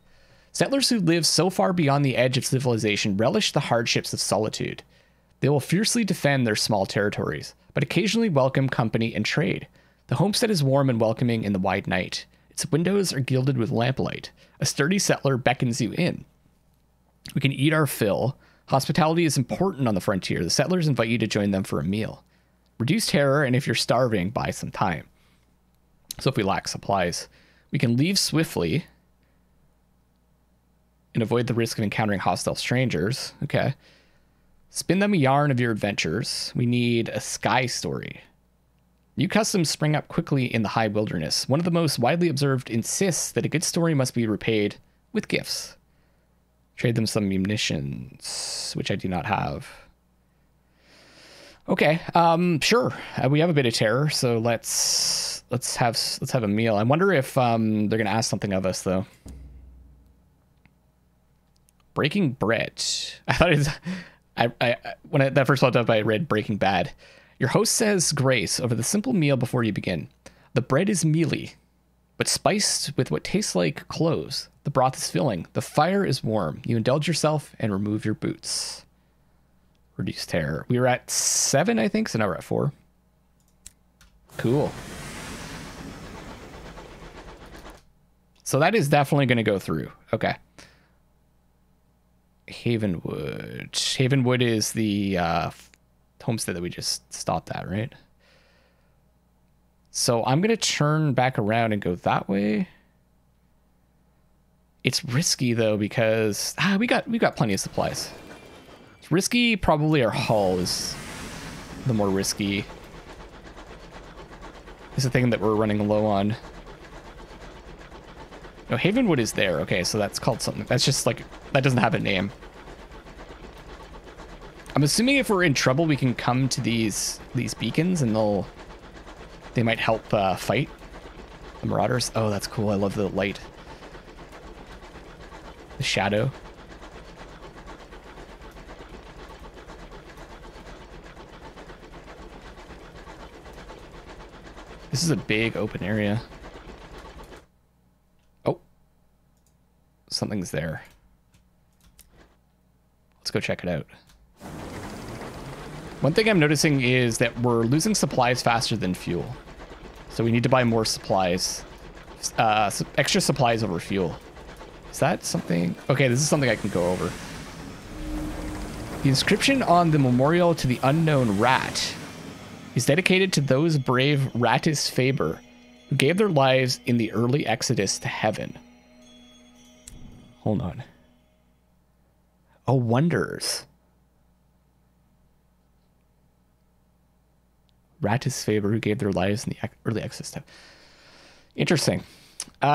Settlers who live so far beyond the edge of civilization relish the hardships of solitude. They will fiercely defend their small territories, but occasionally welcome company and trade. The homestead is warm and welcoming in the wide night. Its windows are gilded with lamplight. A sturdy settler beckons you in. We can eat our fill. Hospitality is important on the frontier. The settlers invite you to join them for a meal. Reduce terror, and if you're starving, buy some time. So if we lack supplies, we can leave swiftly and avoid the risk of encountering hostile strangers. Okay. Spin them a yarn of your adventures. We need a sky story. New customs spring up quickly in the high wilderness. One of the most widely observed insists that a good story must be repaid with gifts. Trade them some munitions, which I do not have. Okay, sure. We have a bit of terror, so let's have a meal. I wonder if they're gonna ask something of us though. Breaking bread. I thought it's. When that first popped up, I read Breaking Bad. Your host says grace over the simple meal before you begin. The bread is mealy, but spiced with what tastes like cloves. The broth is filling. The fire is warm. You indulge yourself and remove your boots. Reduce terror. We were at 7, I think, so now we're at 4. Cool. So that is definitely going to go through. Okay. Havenwood. Havenwood is the homestead that we just stopped at, right? So I'm going to turn back around and go that way. It's risky though because we got plenty of supplies. It's risky. Probably our hull is the more risky. It's the thing that we're running low on. No, Havenwood is there. Okay, so that's called something. That's just like, that doesn't have a name. I'm assuming if we're in trouble, we can come to these beacons and they might help fight the Marauders. Oh, that's cool. I love the light. The shadow. This is a big open area. Oh. Something's there. Let's go check it out. One thing I'm noticing is that we're losing supplies faster than fuel. So we need to buy more supplies. Extra supplies over fuel. Is that something? Okay, this is something I can go over. The inscription on the memorial to the unknown rat is dedicated to those brave ratis favour who gave their lives in the early exodus to heaven. Hold on. Oh, wonders. Ratis favour who gave their lives in the early exodus to heaven. Interesting.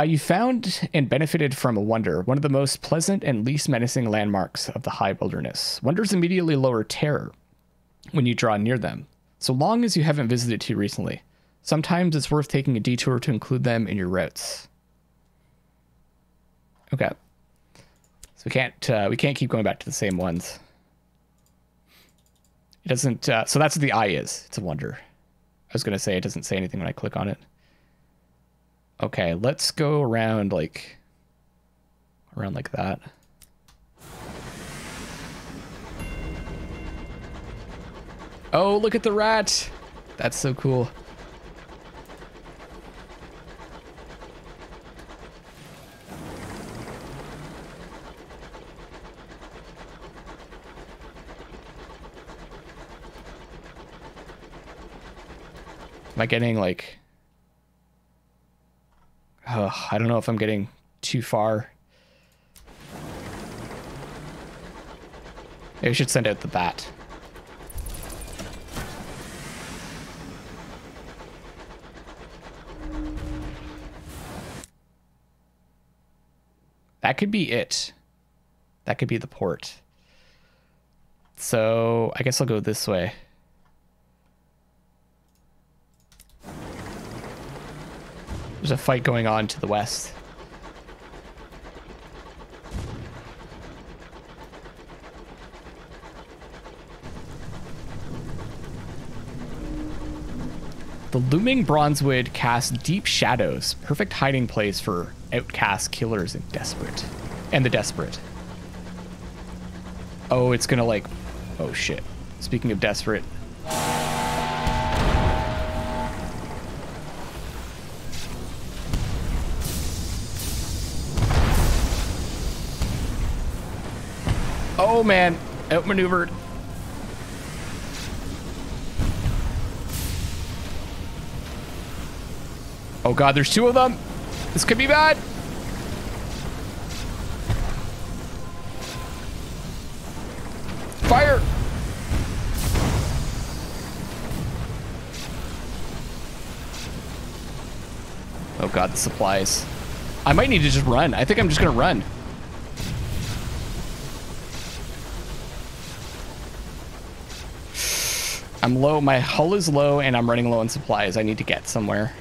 You found and benefited from a wonder, one of the most pleasant and least menacing landmarks of the high wilderness. Wonders immediately lower terror when you draw near them, so long as you haven't visited too recently. Sometimes it's worth taking a detour to include them in your routes. Okay. So we can't keep going back to the same ones. It doesn't, so that's what the eye is. It's a wonder. I was going to say it doesn't say anything when I click on it. Okay, let's go around like that. Oh, look at the rat. That's so cool. Am I getting like... Oh, I don't know if I'm getting too far. Maybe I should send out the bat. That could be it. That could be the port. So I guess I'll go this way. There's a fight going on to the west. The looming bronzewood casts deep shadows, perfect hiding place for outcast killers and the desperate. Oh, it's gonna like, oh shit. Speaking of desperate. Oh man, outmaneuvered. Oh god, there's two of them. This could be bad. Fire. Oh god, the supplies. I might need to just run. I think I'm just gonna run. I'm low, my hull is low, and I'm running low on supplies. I need to get somewhere.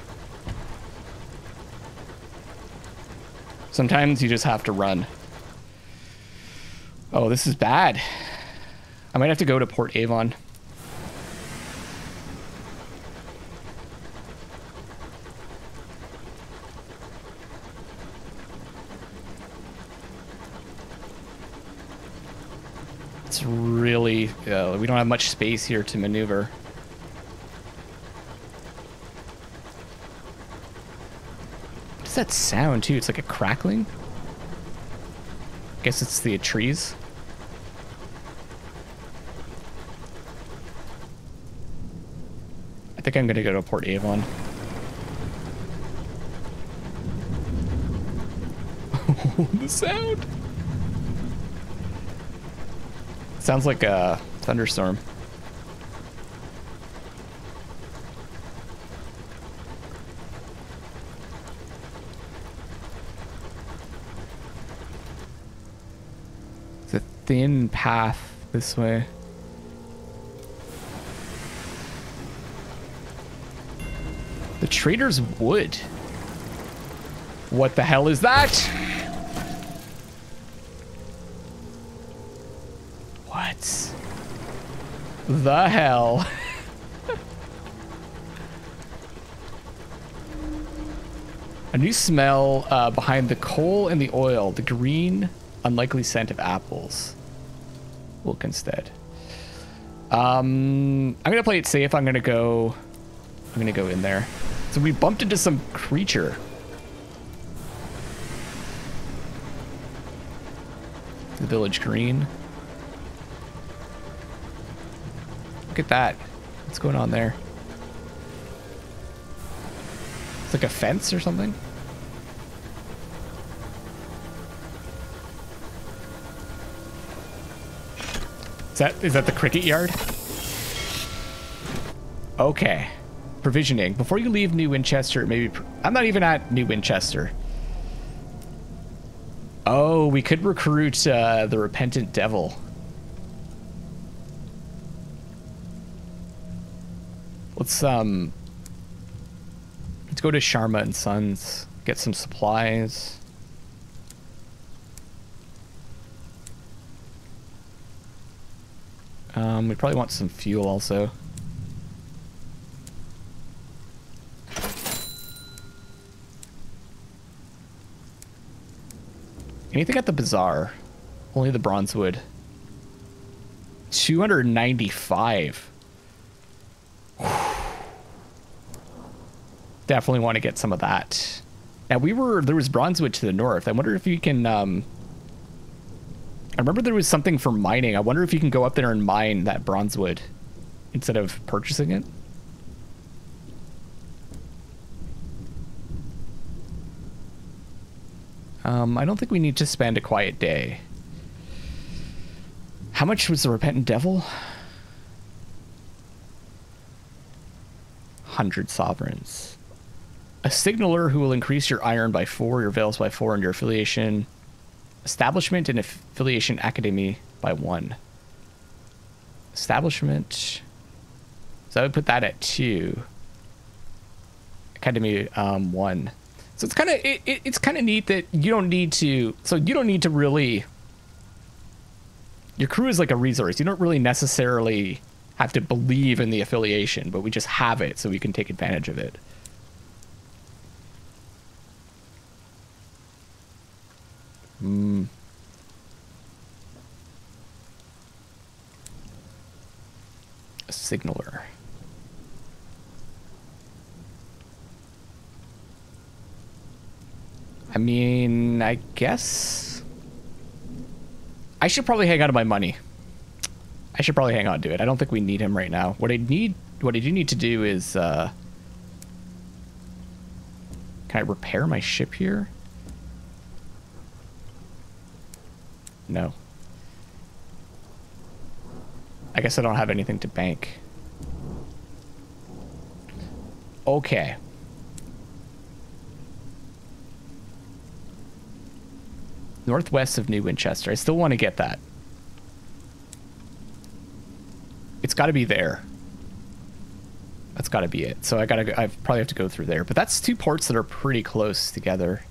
Sometimes you just have to run. Oh, this is bad. I might have to go to Port Avon. It's really, we don't have much space here to maneuver. What does that sound too? It's like a crackling. Guess it's the trees. I think I'm gonna go to Port Avon. The sound. Sounds like a thunderstorm. It's a thin path this way. The trader's wood. What the hell is that? What the hell? A new smell behind the coal and the oil. The green, unlikely scent of apples. Wilkenstead. I'm gonna play it safe. I'm gonna go in there. So we bumped into some creature. The village green. Look at that. What's going on there? It's like a fence or something. Is that the cricket yard? Okay. Provisioning. Before you leave New Winchester, maybe... I'm not even at New Winchester. Oh, we could recruit the Repentant Devil. Let's go to Sharma Sons, get some supplies. We probably want some fuel also. Anything at the Bazaar? Only the bronzewood. 295. Definitely want to get some of that. Now there was bronzewood to the north. I wonder if you can, I remember there was something for mining. I wonder if you can go up there and mine that bronzewood instead of purchasing it. I don't think we need to spend a quiet day. How much was the Repentant Devil? 100 sovereigns. A signaler who will increase your iron by 4, your veils by 4, and your affiliation establishment and affiliation academy by 1. Establishment. So I would put that at 2. Academy 1. So it's kind of it's kind of neat that you don't need to. So you don't need to really. Your crew is like a resource. You don't really necessarily have to believe in the affiliation, but we just have it so we can take advantage of it. A signaler. I mean, I guess I should probably hang on to my money. I should probably hang on to it. I don't think we need him right now. What I do need to do is, can I repair my ship here? No. I guess I don't have anything to bank. Okay. Northwest of New Winchester. I still want to get that. It's got to be there. That's got to be it. So I probably have to go through there. But that's two ports that are pretty close together.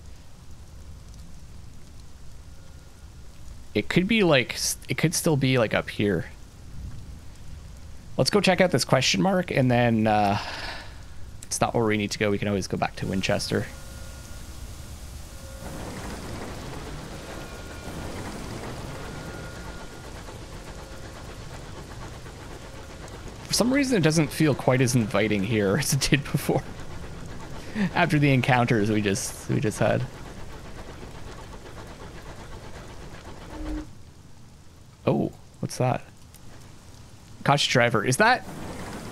It could be like, it could still be like up here. Let's go check out this question mark, and then it's not where we need to go. We can always go back to Winchester. For some reason, it doesn't feel quite as inviting here as it did before. After the encounters we just had. Oh, what's that? Cautious driver. Is that?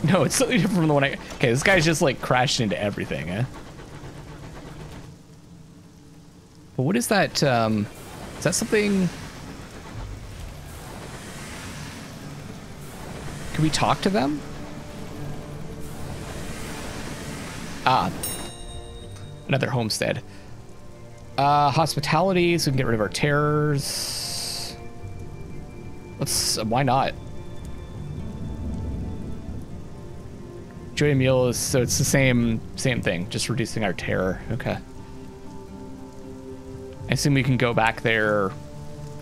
No, it's slightly different from the one I... Okay, this guy's just like crashed into everything, eh? But what is that? Is that something... Can we talk to them? Ah. Another homestead. Hospitality, so we can get rid of our terrors. Let's... why not? Enjoy a meal is... so it's the same thing, just reducing our terror. Okay. I assume we can go back there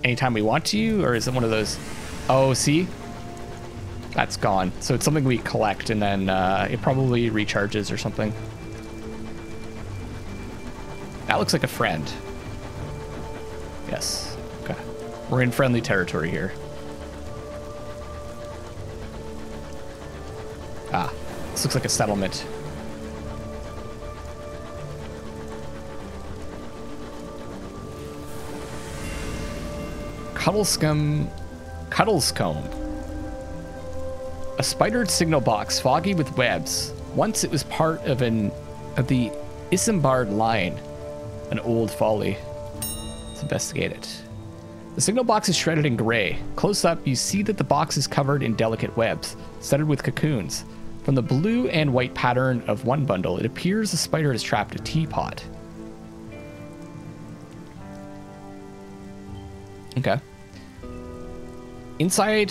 anytime we want to, or is it one of those... Oh, see? That's gone. So it's something we collect, and then it probably recharges or something. That looks like a friend. Yes. Okay. We're in friendly territory here. Ah. This looks like a settlement. Cuttlescombe. A spidered signal box, foggy with webs. Once it was part of the Isambard line, an old folly. Let's investigate it. The signal box is shredded in gray. Close up, you see that the box is covered in delicate webs, studded with cocoons. From the blue and white pattern of one bundle, it appears the spider has trapped a teapot. Okay. Inside,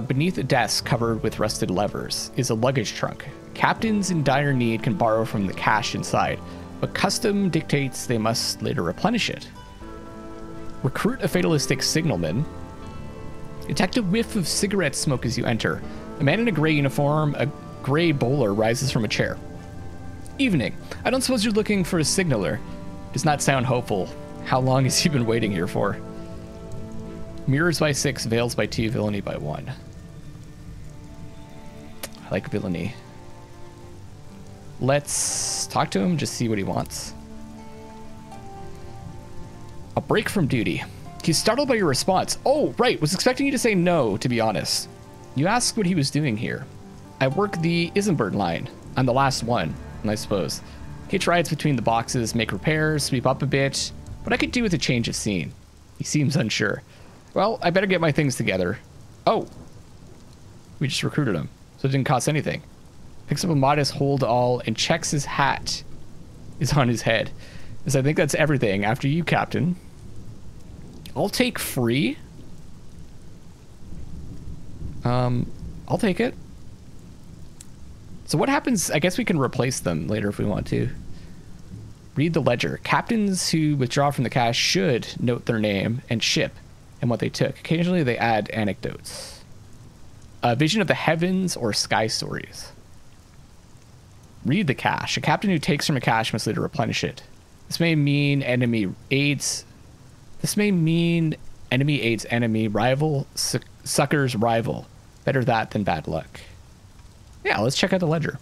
beneath a desk covered with rusted levers, is a luggage trunk. Captains in dire need can borrow from the cash inside, but custom dictates they must later replenish it. Recruit a fatalistic signalman. Detect a whiff of cigarette smoke as you enter. A man in a gray uniform, a gray bowler, rises from a chair. Evening. I don't suppose you're looking for a signaler. Does not sound hopeful. How long has he been waiting here for? Mirrors by 6, veils by 2, villainy by 1. I like villainy. Let's talk to him, just see what he wants. A break from duty. He's startled by your response. Oh, right, was expecting you to say no, to be honest. You asked what he was doing here. I work the Isambard line. I'm the last one, I suppose. Hitch rides between the boxes, make repairs, sweep up a bit. What I could do with a change of scene. He seems unsure. Well, I better get my things together. Oh. We just recruited him, so it didn't cost anything. Picks up a modest hold all and checks his hat is on his head. As I think that's everything. After you, Captain. I'll take free. I'll take it. So what happens? I guess we can replace them later if we want to. Read the ledger. Captains who withdraw from the cash should note their name and ship and what they took. Occasionally they add anecdotes. A vision of the heavens or sky stories. Read the cache. A captain who takes from a cache must later replenish it. This may mean enemy aids enemy, rival succors rival. Better that than bad luck. Yeah, let's check out the ledger.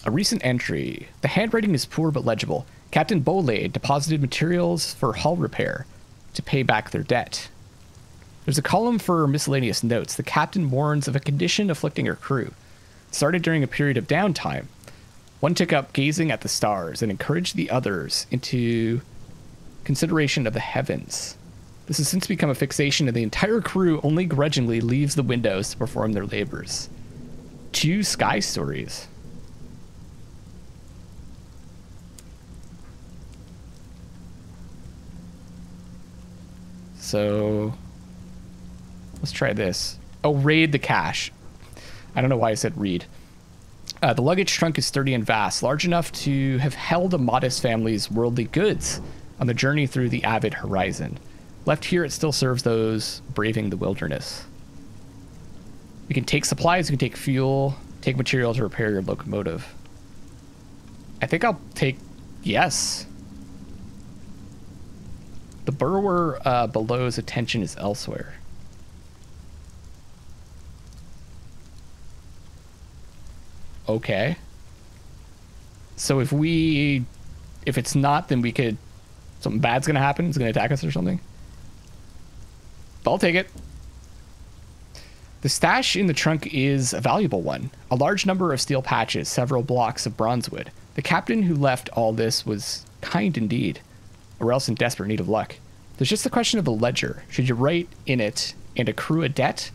A recent entry. The handwriting is poor but legible. Captain Bolade deposited materials for hull repair. to pay back their debt. There's a column for miscellaneous notes. The captain warns of a condition afflicting her crew. It started during a period of downtime. One took up gazing at the stars and encouraged the others into consideration of the heavens. This has since become a fixation, and the entire crew only grudgingly leaves the windows to perform their labors. 2 sky stories. So let's try this. Oh, raid the cache. I don't know why I said read. The luggage trunk is sturdy and vast, large enough to have held a modest family's worldly goods on the journey through the avid horizon. Left here, it still serves those braving the wilderness. You can take supplies, you can take fuel, take material to repair your locomotive. I think I'll take yes. The burrower below's attention is elsewhere. Okay. So if it's not, then we could, something bad's gonna happen. It's gonna attack us or something. But I'll take it. The stash in the trunk is a valuable one. A large number of steel patches, several blocks of bronzewood. The captain who left all this was kind indeed, or else in desperate need of luck. There's just the question of the ledger. Should you write in it and accrue a debt,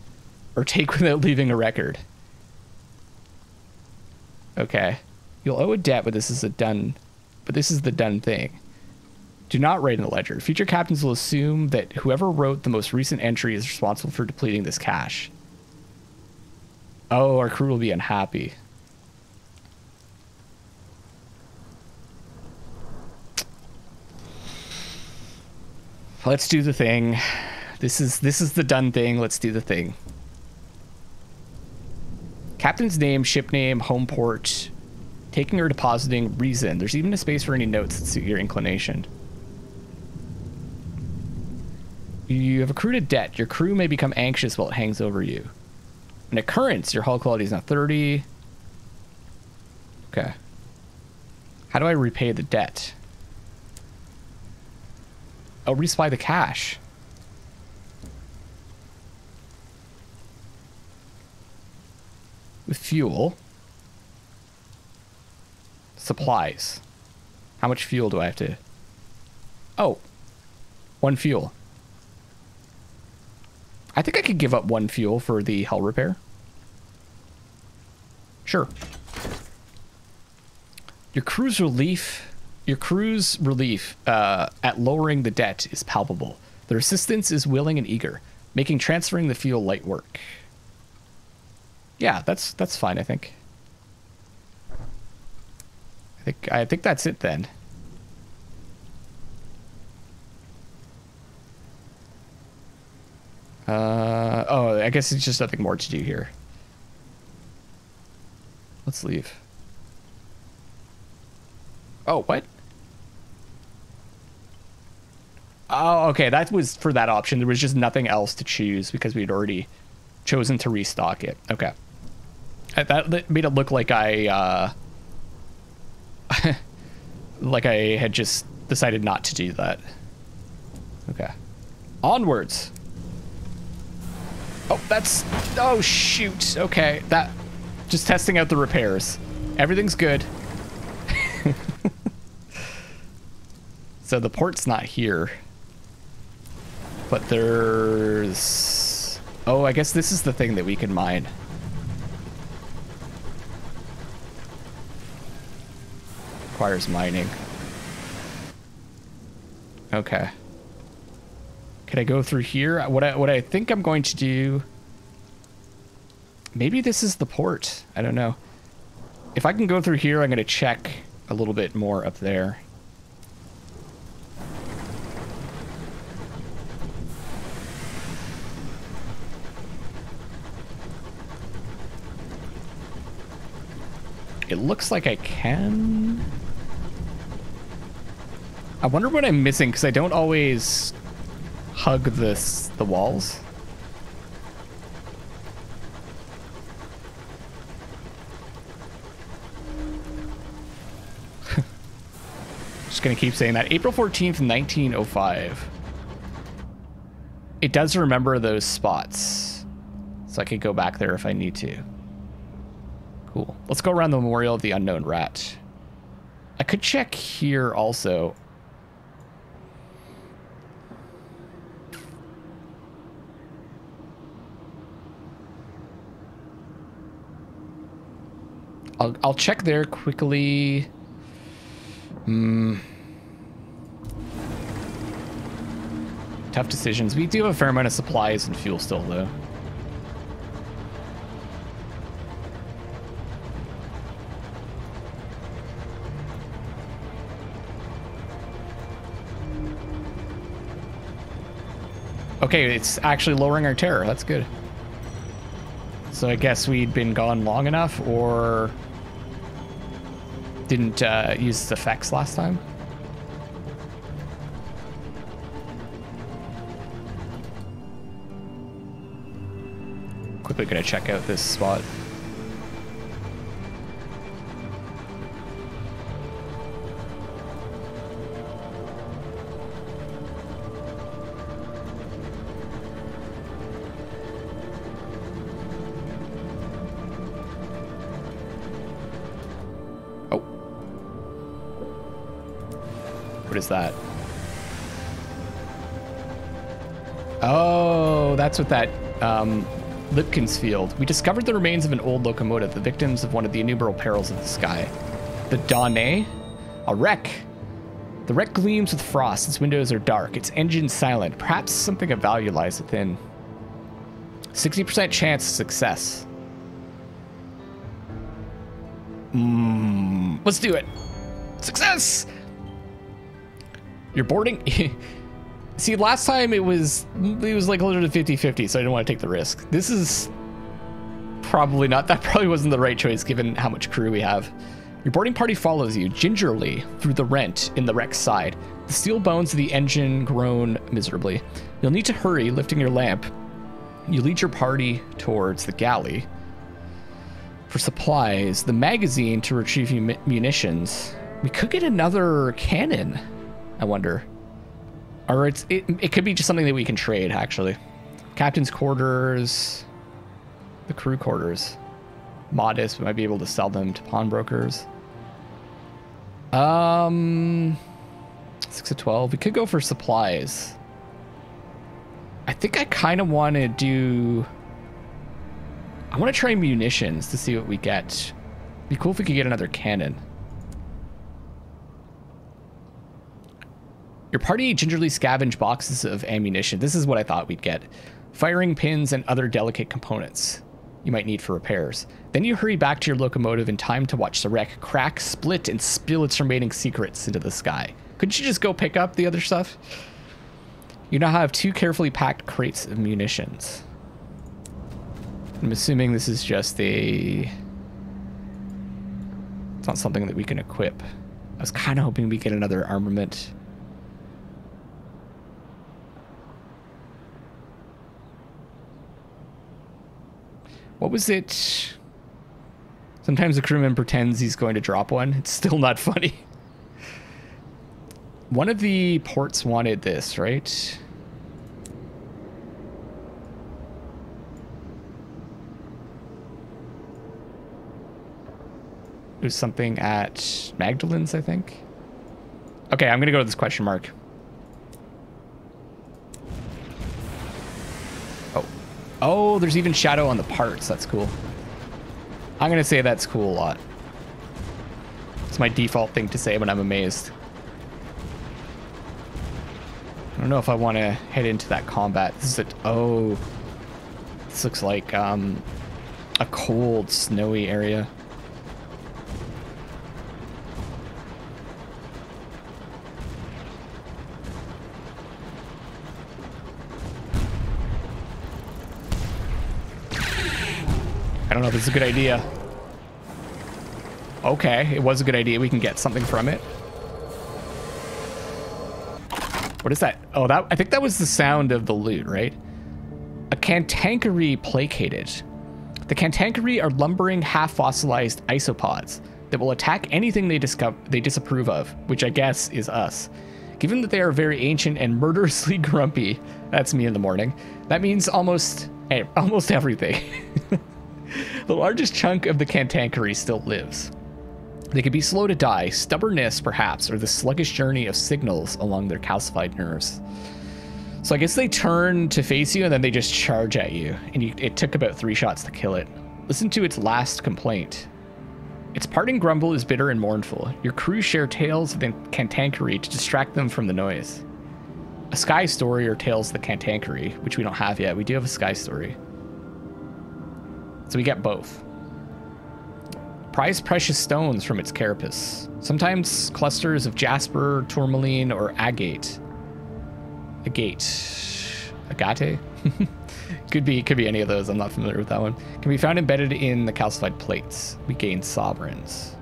or take without leaving a record? Okay. You'll owe a debt, but this is the done thing. Do not write in the ledger. Future captains will assume that whoever wrote the most recent entry is responsible for depleting this cache. Oh, our crew will be unhappy. Let's do the thing. This is the done thing. Let's do the thing. Captain's name, ship name, home port, taking or depositing, reason. There's even a space for any notes that suit your inclination. You have accrued a debt. Your crew may become anxious while it hangs over you. An occurrence. Your hull quality is now 30. Okay. How do I repay the debt? Oh, resupply the cash. With fuel. Supplies. How much fuel do I have to... Oh. 1 fuel. I think I could give up 1 fuel for the hull repair. Sure. Your crew's relief at lowering the debt is palpable. Their assistance is willing and eager, making transferring the fuel light work. Yeah, that's fine, I think. I think that's it then. Oh, I guess it's just nothing more to do here. Let's leave. Oh, what? Oh, okay, that was for that option. There was just nothing else to choose because we'd already chosen to restock it. Okay. That made it look like I like I had just decided not to do that. Okay. Onwards. Oh, oh shoot. Okay, just testing out the repairs. Everything's good. So the port's not here. But there's... Oh, I guess this is the thing that we can mine. Requires mining. Okay. Can I go through here? What I think I'm going to do... Maybe this is the port. I don't know. If I can go through here, I'm going to check a little bit more up there. It looks like I can. I wonder what I'm missing, because I don't always hug the walls. Just gonna keep saying that. April 14th, 1905. it does remember those spots. So I could go back there if I need to. Cool. Let's go around the Memorial of the Unknown Rat. I could check here also. I'll check there quickly. Tough decisions. We do have a fair amount of supplies and fuel still, though. Okay, it's actually lowering our terror. That's good. So I guess we'd been gone long enough, or didn't use its effects last time. Quickly gonna check out this spot. What is that? Oh, that's what that Lipkin's field. We discovered the remains of an old locomotive, the victims of one of the innumerable perils of the sky. The Donné? A wreck. The wreck gleams with frost. Its windows are dark. Its engine silent. Perhaps something of value lies within. 60% chance of success. Let's do it. Success! You're boarding? See, last time it was like closer to 50-50, so I didn't want to take the risk. This is probably not. That probably wasn't the right choice given how much crew we have. Your boarding party follows you gingerly through the rent in the wreck's side. The steel bones of the engine groan miserably. You'll need to hurry, lifting your lamp. You lead your party towards the galley for supplies, the magazine to retrieve munitions. We could get another cannon, I wonder. Or it could be just something that we can trade, actually. Captain's quarters, the crew quarters. Modest, we might be able to sell them to pawnbrokers. 6 of 12. We could go for supplies. I think I kind of want to do... I want to try munitions to see what we get. Be cool if we could get another cannon. Your party gingerly scavenge boxes of ammunition. This is what I thought we'd get. Firing pins and other delicate components you might need for repairs. Then you hurry back to your locomotive in time to watch the wreck crack, split, and spill its remaining secrets into the sky. Couldn't you just go pick up the other stuff? You now have 2 carefully packed crates of munitions. I'm assuming this is just a... It's not something that we can equip. I was kind of hoping we get another armament. What was it? Sometimes the crewman pretends he's going to drop one. It's still not funny. One of the ports wanted this, right? There's something at Magdalene's, I think. Okay, I'm going to go to this question mark. Oh, there's even shadow on the parts. That's cool. I'm going to say that's cool a lot. It's my default thing to say when I'm amazed. I don't know if I want to head into that combat. This is it. Oh, this looks like a cold, snowy area. I don't know if it's a good idea. Okay, it was a good idea. We can get something from it. What is that? Oh, that I think that was the sound of the loot, right? A cantankeree placated. The cantankeree are lumbering, half-fossilized isopods that will attack anything they disapprove of, which I guess is us. Given that they are very ancient and murderously grumpy, that's me in the morning, that means almost everything. The largest chunk of the cantankery still lives. They could be slow to die, stubbornness perhaps, or the sluggish journey of signals along their calcified nerves. So I guess they turn to face you and then they just charge at you, and it took about 3 shots to kill it. Listen to its last complaint. Its parting grumble is bitter and mournful. Your crew share tales of the cantankery to distract them from the noise. A sky story or tales of the cantankery, which we don't have yet. We do have a sky story. So we get both. Prize precious stones from its carapace. Sometimes clusters of jasper, tourmaline, or agate. Agate? could be any of those. I'm not familiar with that one. Can be found embedded in the calcified plates. We gain sovereigns.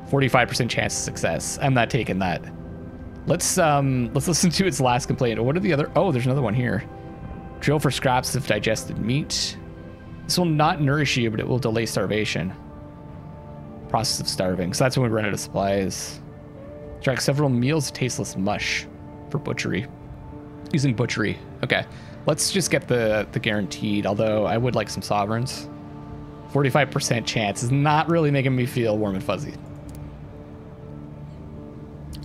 45% chance of success. I'm not taking that. Let's listen to its last complaint. What are the other? Oh, there's another one here. Drill for scraps of digested meat. This will not nourish you, but it will delay starvation. Process of starving. So that's when we run out of supplies. Extract several meals of tasteless mush for butchery. Using butchery. Okay. Let's just get the guaranteed, although I would like some sovereigns. 45% chance is not really making me feel warm and fuzzy.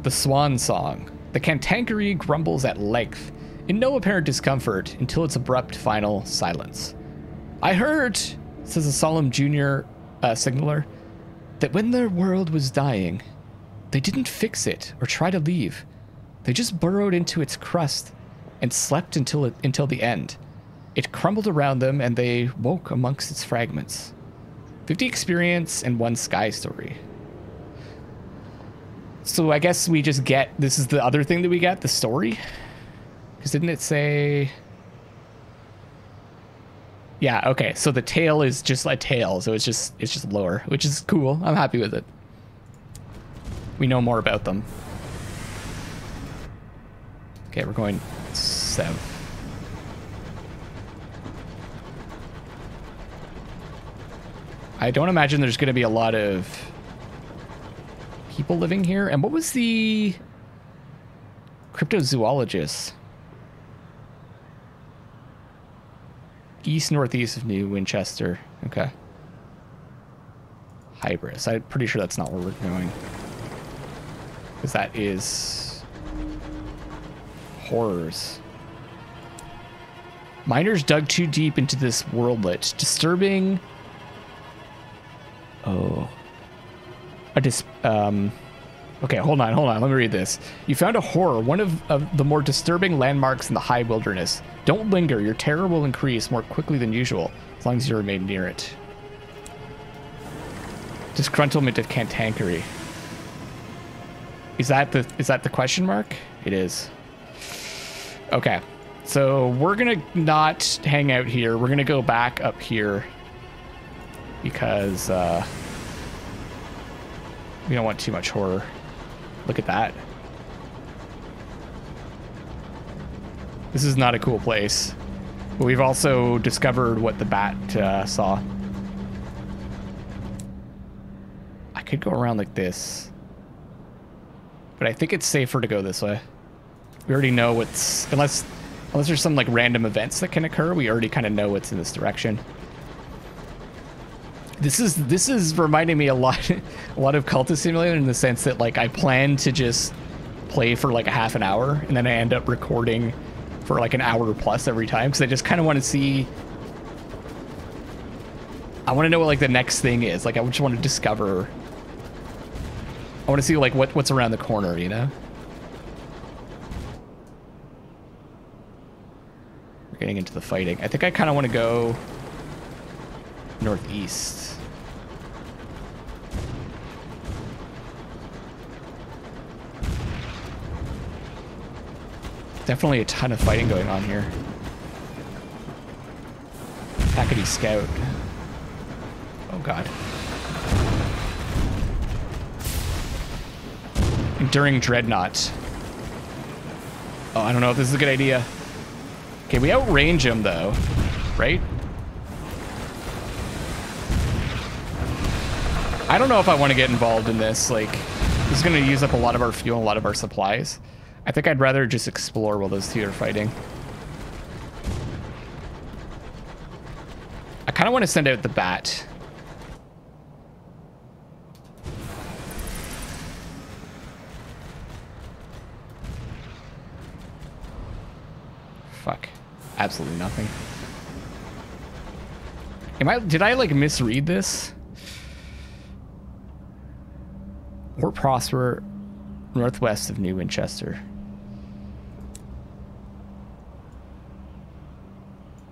The Swan Song. The cantankery grumbles at length, in no apparent discomfort, until its abrupt final silence. I heard, says a solemn junior signaler, that when their world was dying, they didn't fix it or try to leave. They just burrowed into its crust and slept until the end. It crumbled around them and they woke amongst its fragments. 50 experience and 1 sky story. So I guess we just get, this is the other thing that we get, the story? Because didn't it say... Yeah, okay, so the tale is just a tale, so it's just lore, which is cool. I'm happy with it. We know more about them. Okay, we're going south. I don't imagine there's going to be a lot of people living here. And what was the cryptozoologist? East-northeast of New Winchester. Okay. Hybris. I'm pretty sure that's not where we're going. Because that is... horrors. Miners dug too deep into this worldlet. Disturbing... Oh. Okay, hold on. Let me read this. You found a horror, one of the more disturbing landmarks in the high wilderness. Don't linger. Your terror will increase more quickly than usual, as long as you remain near it. Disgruntlement of cantankery. Is that the question mark? It is. Okay. So we're gonna not hang out here. We're gonna go back up here because we don't want too much horror. Look at that. This is not a cool place. But we've also discovered what the bat saw. I could go around like this. But I think it's safer to go this way. We already know what's... Unless there's some like random events that can occur, we already kind of know what's in this direction. This is reminding me a lot of Cultist Simulator in the sense that like I plan to just play for like a half an hour and then I end up recording for like an hour plus every time because I just kind of want to see. I want to know what like the next thing is. Like I just want to discover. I want to see like what's around the corner, you know. We're getting into the fighting. I think I kind of want to go northeast. Definitely a ton of fighting going on here. Packety Scout. Oh god. Enduring Dreadnought. Oh, I don't know if this is a good idea. Okay, we outrange him though, right? I don't know if I want to get involved in this. Like, this is going to use up a lot of our fuel, a lot of our supplies. I think I'd rather just explore while those two are fighting. I kind of want to send out the bat. Fuck. Absolutely nothing. Did I like misread this? Port Prosper, northwest of New Winchester.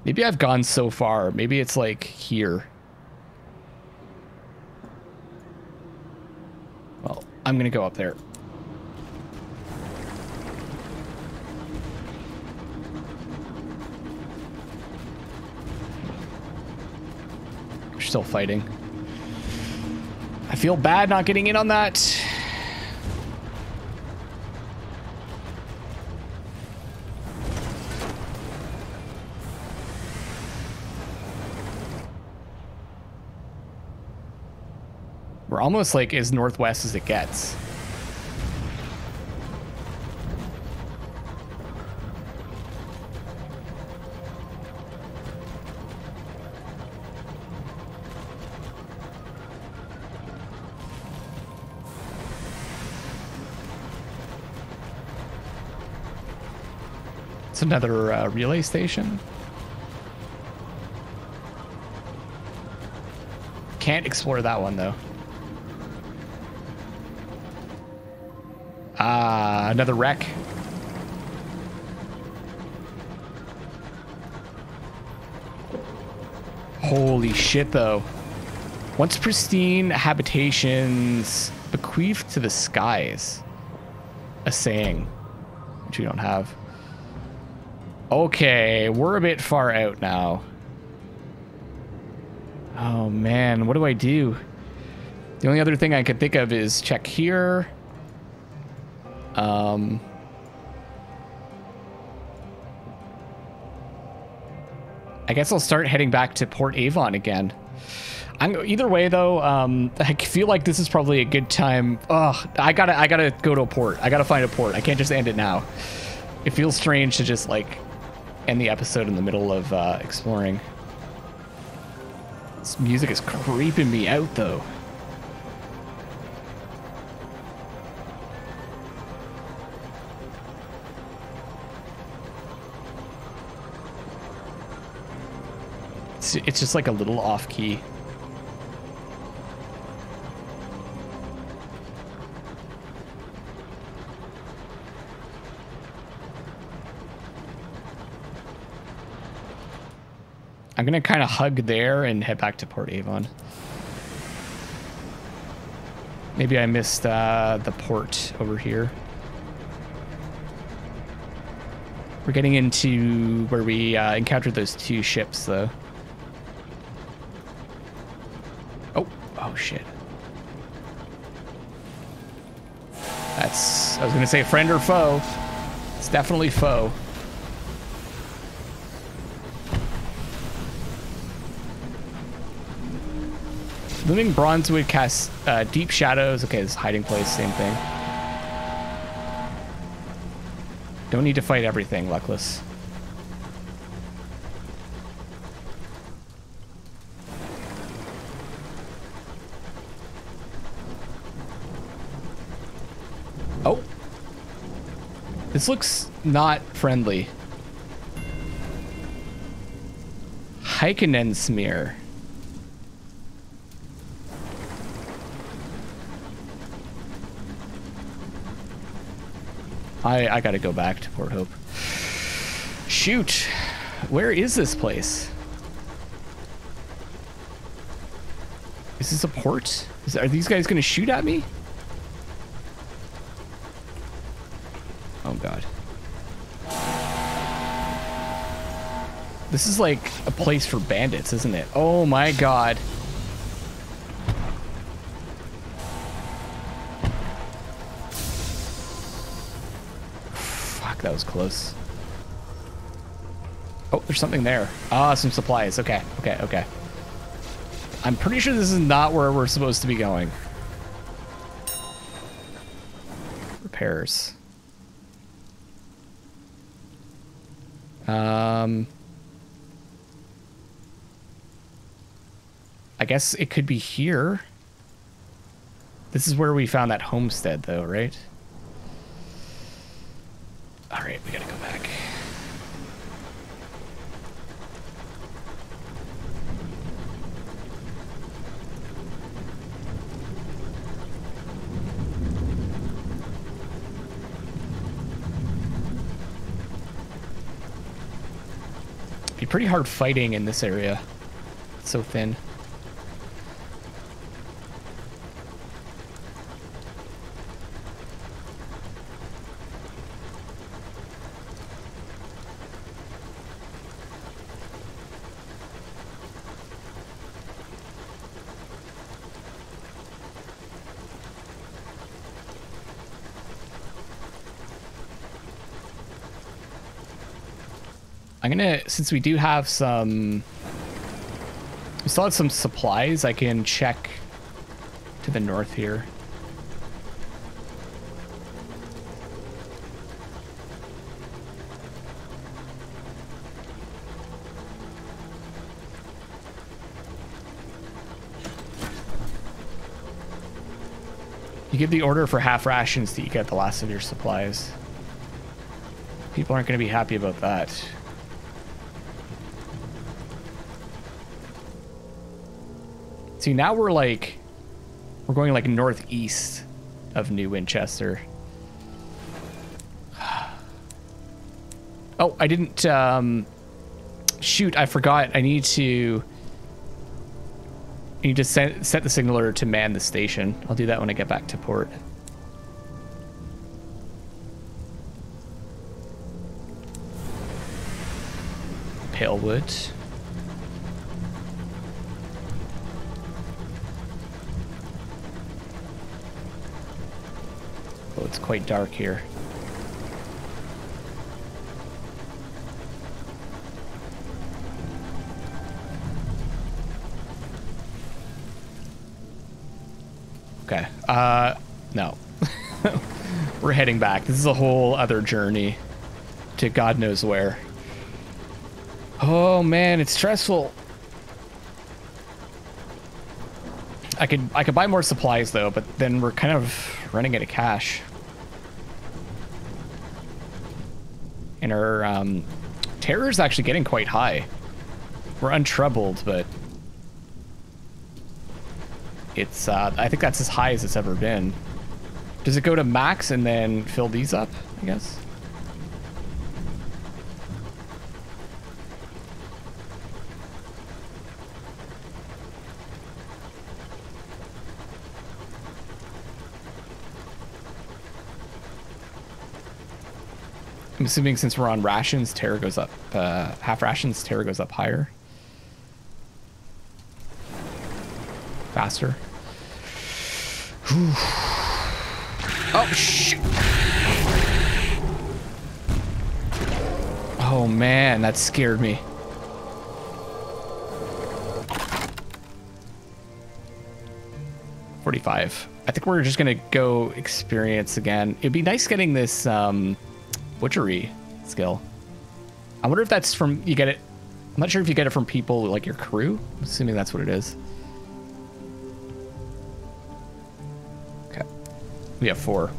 Maybe I've gone so far. Maybe it's like here. Well, I'm gonna go up there. We're still fighting. I feel bad not getting in on that. We're almost like as northwest as it gets. It's another relay station. Can't explore that one though. Ah, another wreck. Holy shit, though. Once pristine habitations bequeathed to the skies. A saying, which we don't have. Okay, we're a bit far out now. Oh, man, what do I do? The only other thing I could think of is check here. I guess I'll start heading back to Port Avon again. Either way, though, I feel like this is probably a good time. Ugh, I gotta go to a port. I gotta find a port. I can't just end it now. It feels strange to just like end the episode in the middle of exploring. This music is creeping me out, though. It's just like a little off key. I'm gonna kind of hug there and head back to Port Avon. Maybe I missed the port over here. We're getting into where we encountered those two ships, though. Oh, shit. I was gonna say friend or foe. It's definitely foe. Looming Bronzewood casts deep shadows. Okay, this hiding place, same thing. Don't need to fight everything, Luckless. Oh. This looks not friendly. Heikinen smear. I gotta go back to Port Hope. Shoot. Where is this place? Is this a port? Are these guys gonna shoot at me? Oh god. This is like a place for bandits, isn't it? Oh my god. Fuck, that was close. Oh, there's something there. Ah, some supplies. Okay, okay, okay. I'm pretty sure this is not where we're supposed to be going. Repairs. I guess it could be here. This is where we found that homestead, though, right? All right, we gotta go back. Be pretty hard fighting in this area. It's so thin. I'm gonna, since we do have some, we still have some supplies, I can check to the north here. You give the order for half rations to eke out the last of your supplies. People aren't going to be happy about that. See, now we're going like northeast of New Winchester. Oh, I didn't, shoot, I forgot. I need to set the signaler to man the station. I'll do that when I get back to port. Palewood. Oh, it's quite dark here. Okay. No. We're heading back. This is a whole other journey to God knows where. Oh man, it's stressful. I could buy more supplies though, but then we're kind of running out of cash. And our terror is actually getting quite high. We're untroubled, but it's I think that's as high as it's ever been. Does it go to max and then fill these up, I guess? I'm assuming since we're on rations, terror goes up, half rations, terror goes up higher. Faster. Whew. Oh, shit. Oh, man, that scared me. $45. I think we're just going to go experience again. It'd be nice getting this butchery skill. I wonder if that's from, you get it. I'm not sure if you get it from people like your crew. I'm assuming that's what it is. Okay. We have 4.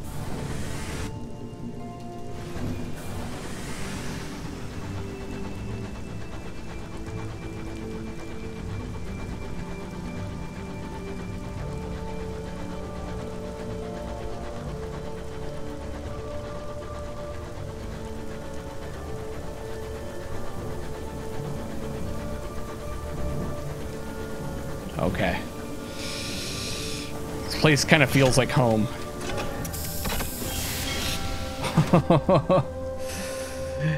Okay. This place kind of feels like home.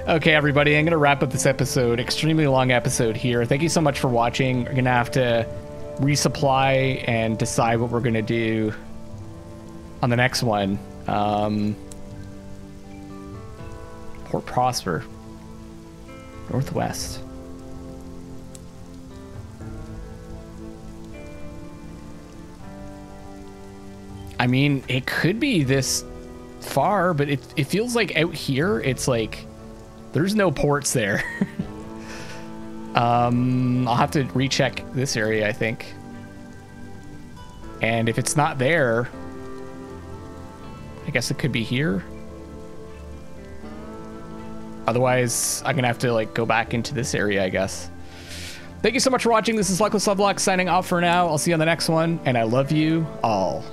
Okay, everybody, I'm going to wrap up this episode. Extremely long episode here. Thank you so much for watching. We're going to have to resupply and decide what we're going to do on the next one. Port Prosper. Northwest. I mean, it could be this far, but it feels like out here, it's like There's no ports there. I'll have to recheck this area, I think. And if it's not there, I guess it could be here. Otherwise, I'm gonna have to like go back into this area, I guess. Thank you so much for watching. This is Luckless Lovelocks signing off for now. I'll see you on the next one, and I love you all.